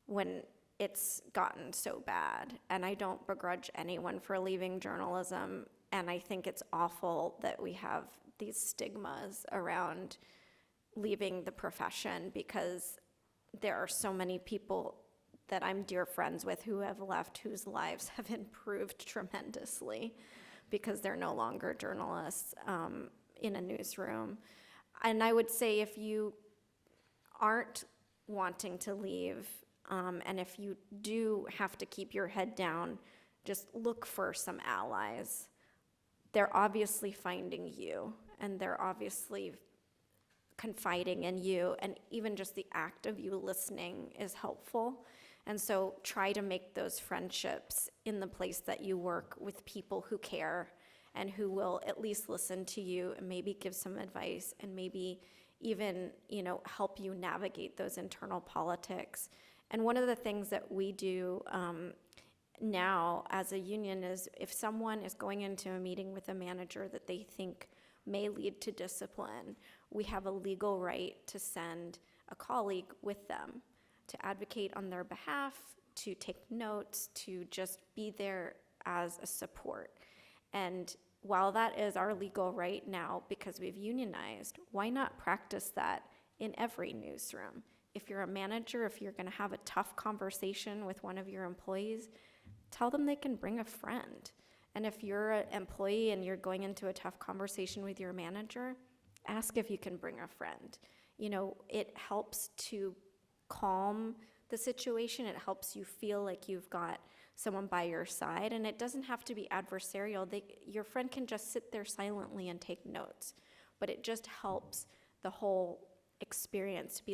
when it's gotten so bad. And I don't begrudge anyone for leaving journalism. And I think it's awful that we have these stigmas around leaving the profession, because there are so many people that I'm dear friends with who have left, whose lives have improved tremendously because they're no longer journalists in a newsroom. And I would say, if you aren't wanting to leave, and if you do have to keep your head down, just look for some allies. They're obviously finding you, and they're obviously confiding in you, and even just the act of you listening is helpful. And so try to make those friendships in the place that you work with people who care and who will at least listen to you and maybe give some advice and maybe even, help you navigate those internal politics. And one of the things that we do now as a union is if someone is going into a meeting with a manager that they think may lead to discipline, we have a legal right to send a colleague with them to advocate on their behalf, to take notes, to just be there as a support. And while that is our legal right now because we've unionized, why not practice that in every newsroom? If you're a manager, if you're going to have a tough conversation with one of your employees, tell them they can bring a friend. And if you're an employee and you're going into a tough conversation with your manager, ask if you can bring a friend. It helps to calm the situation. It helps you feel like you've got someone by your side, and it doesn't have to be adversarial. Your friend can just sit there silently and take notes, but it just helps the whole experience to be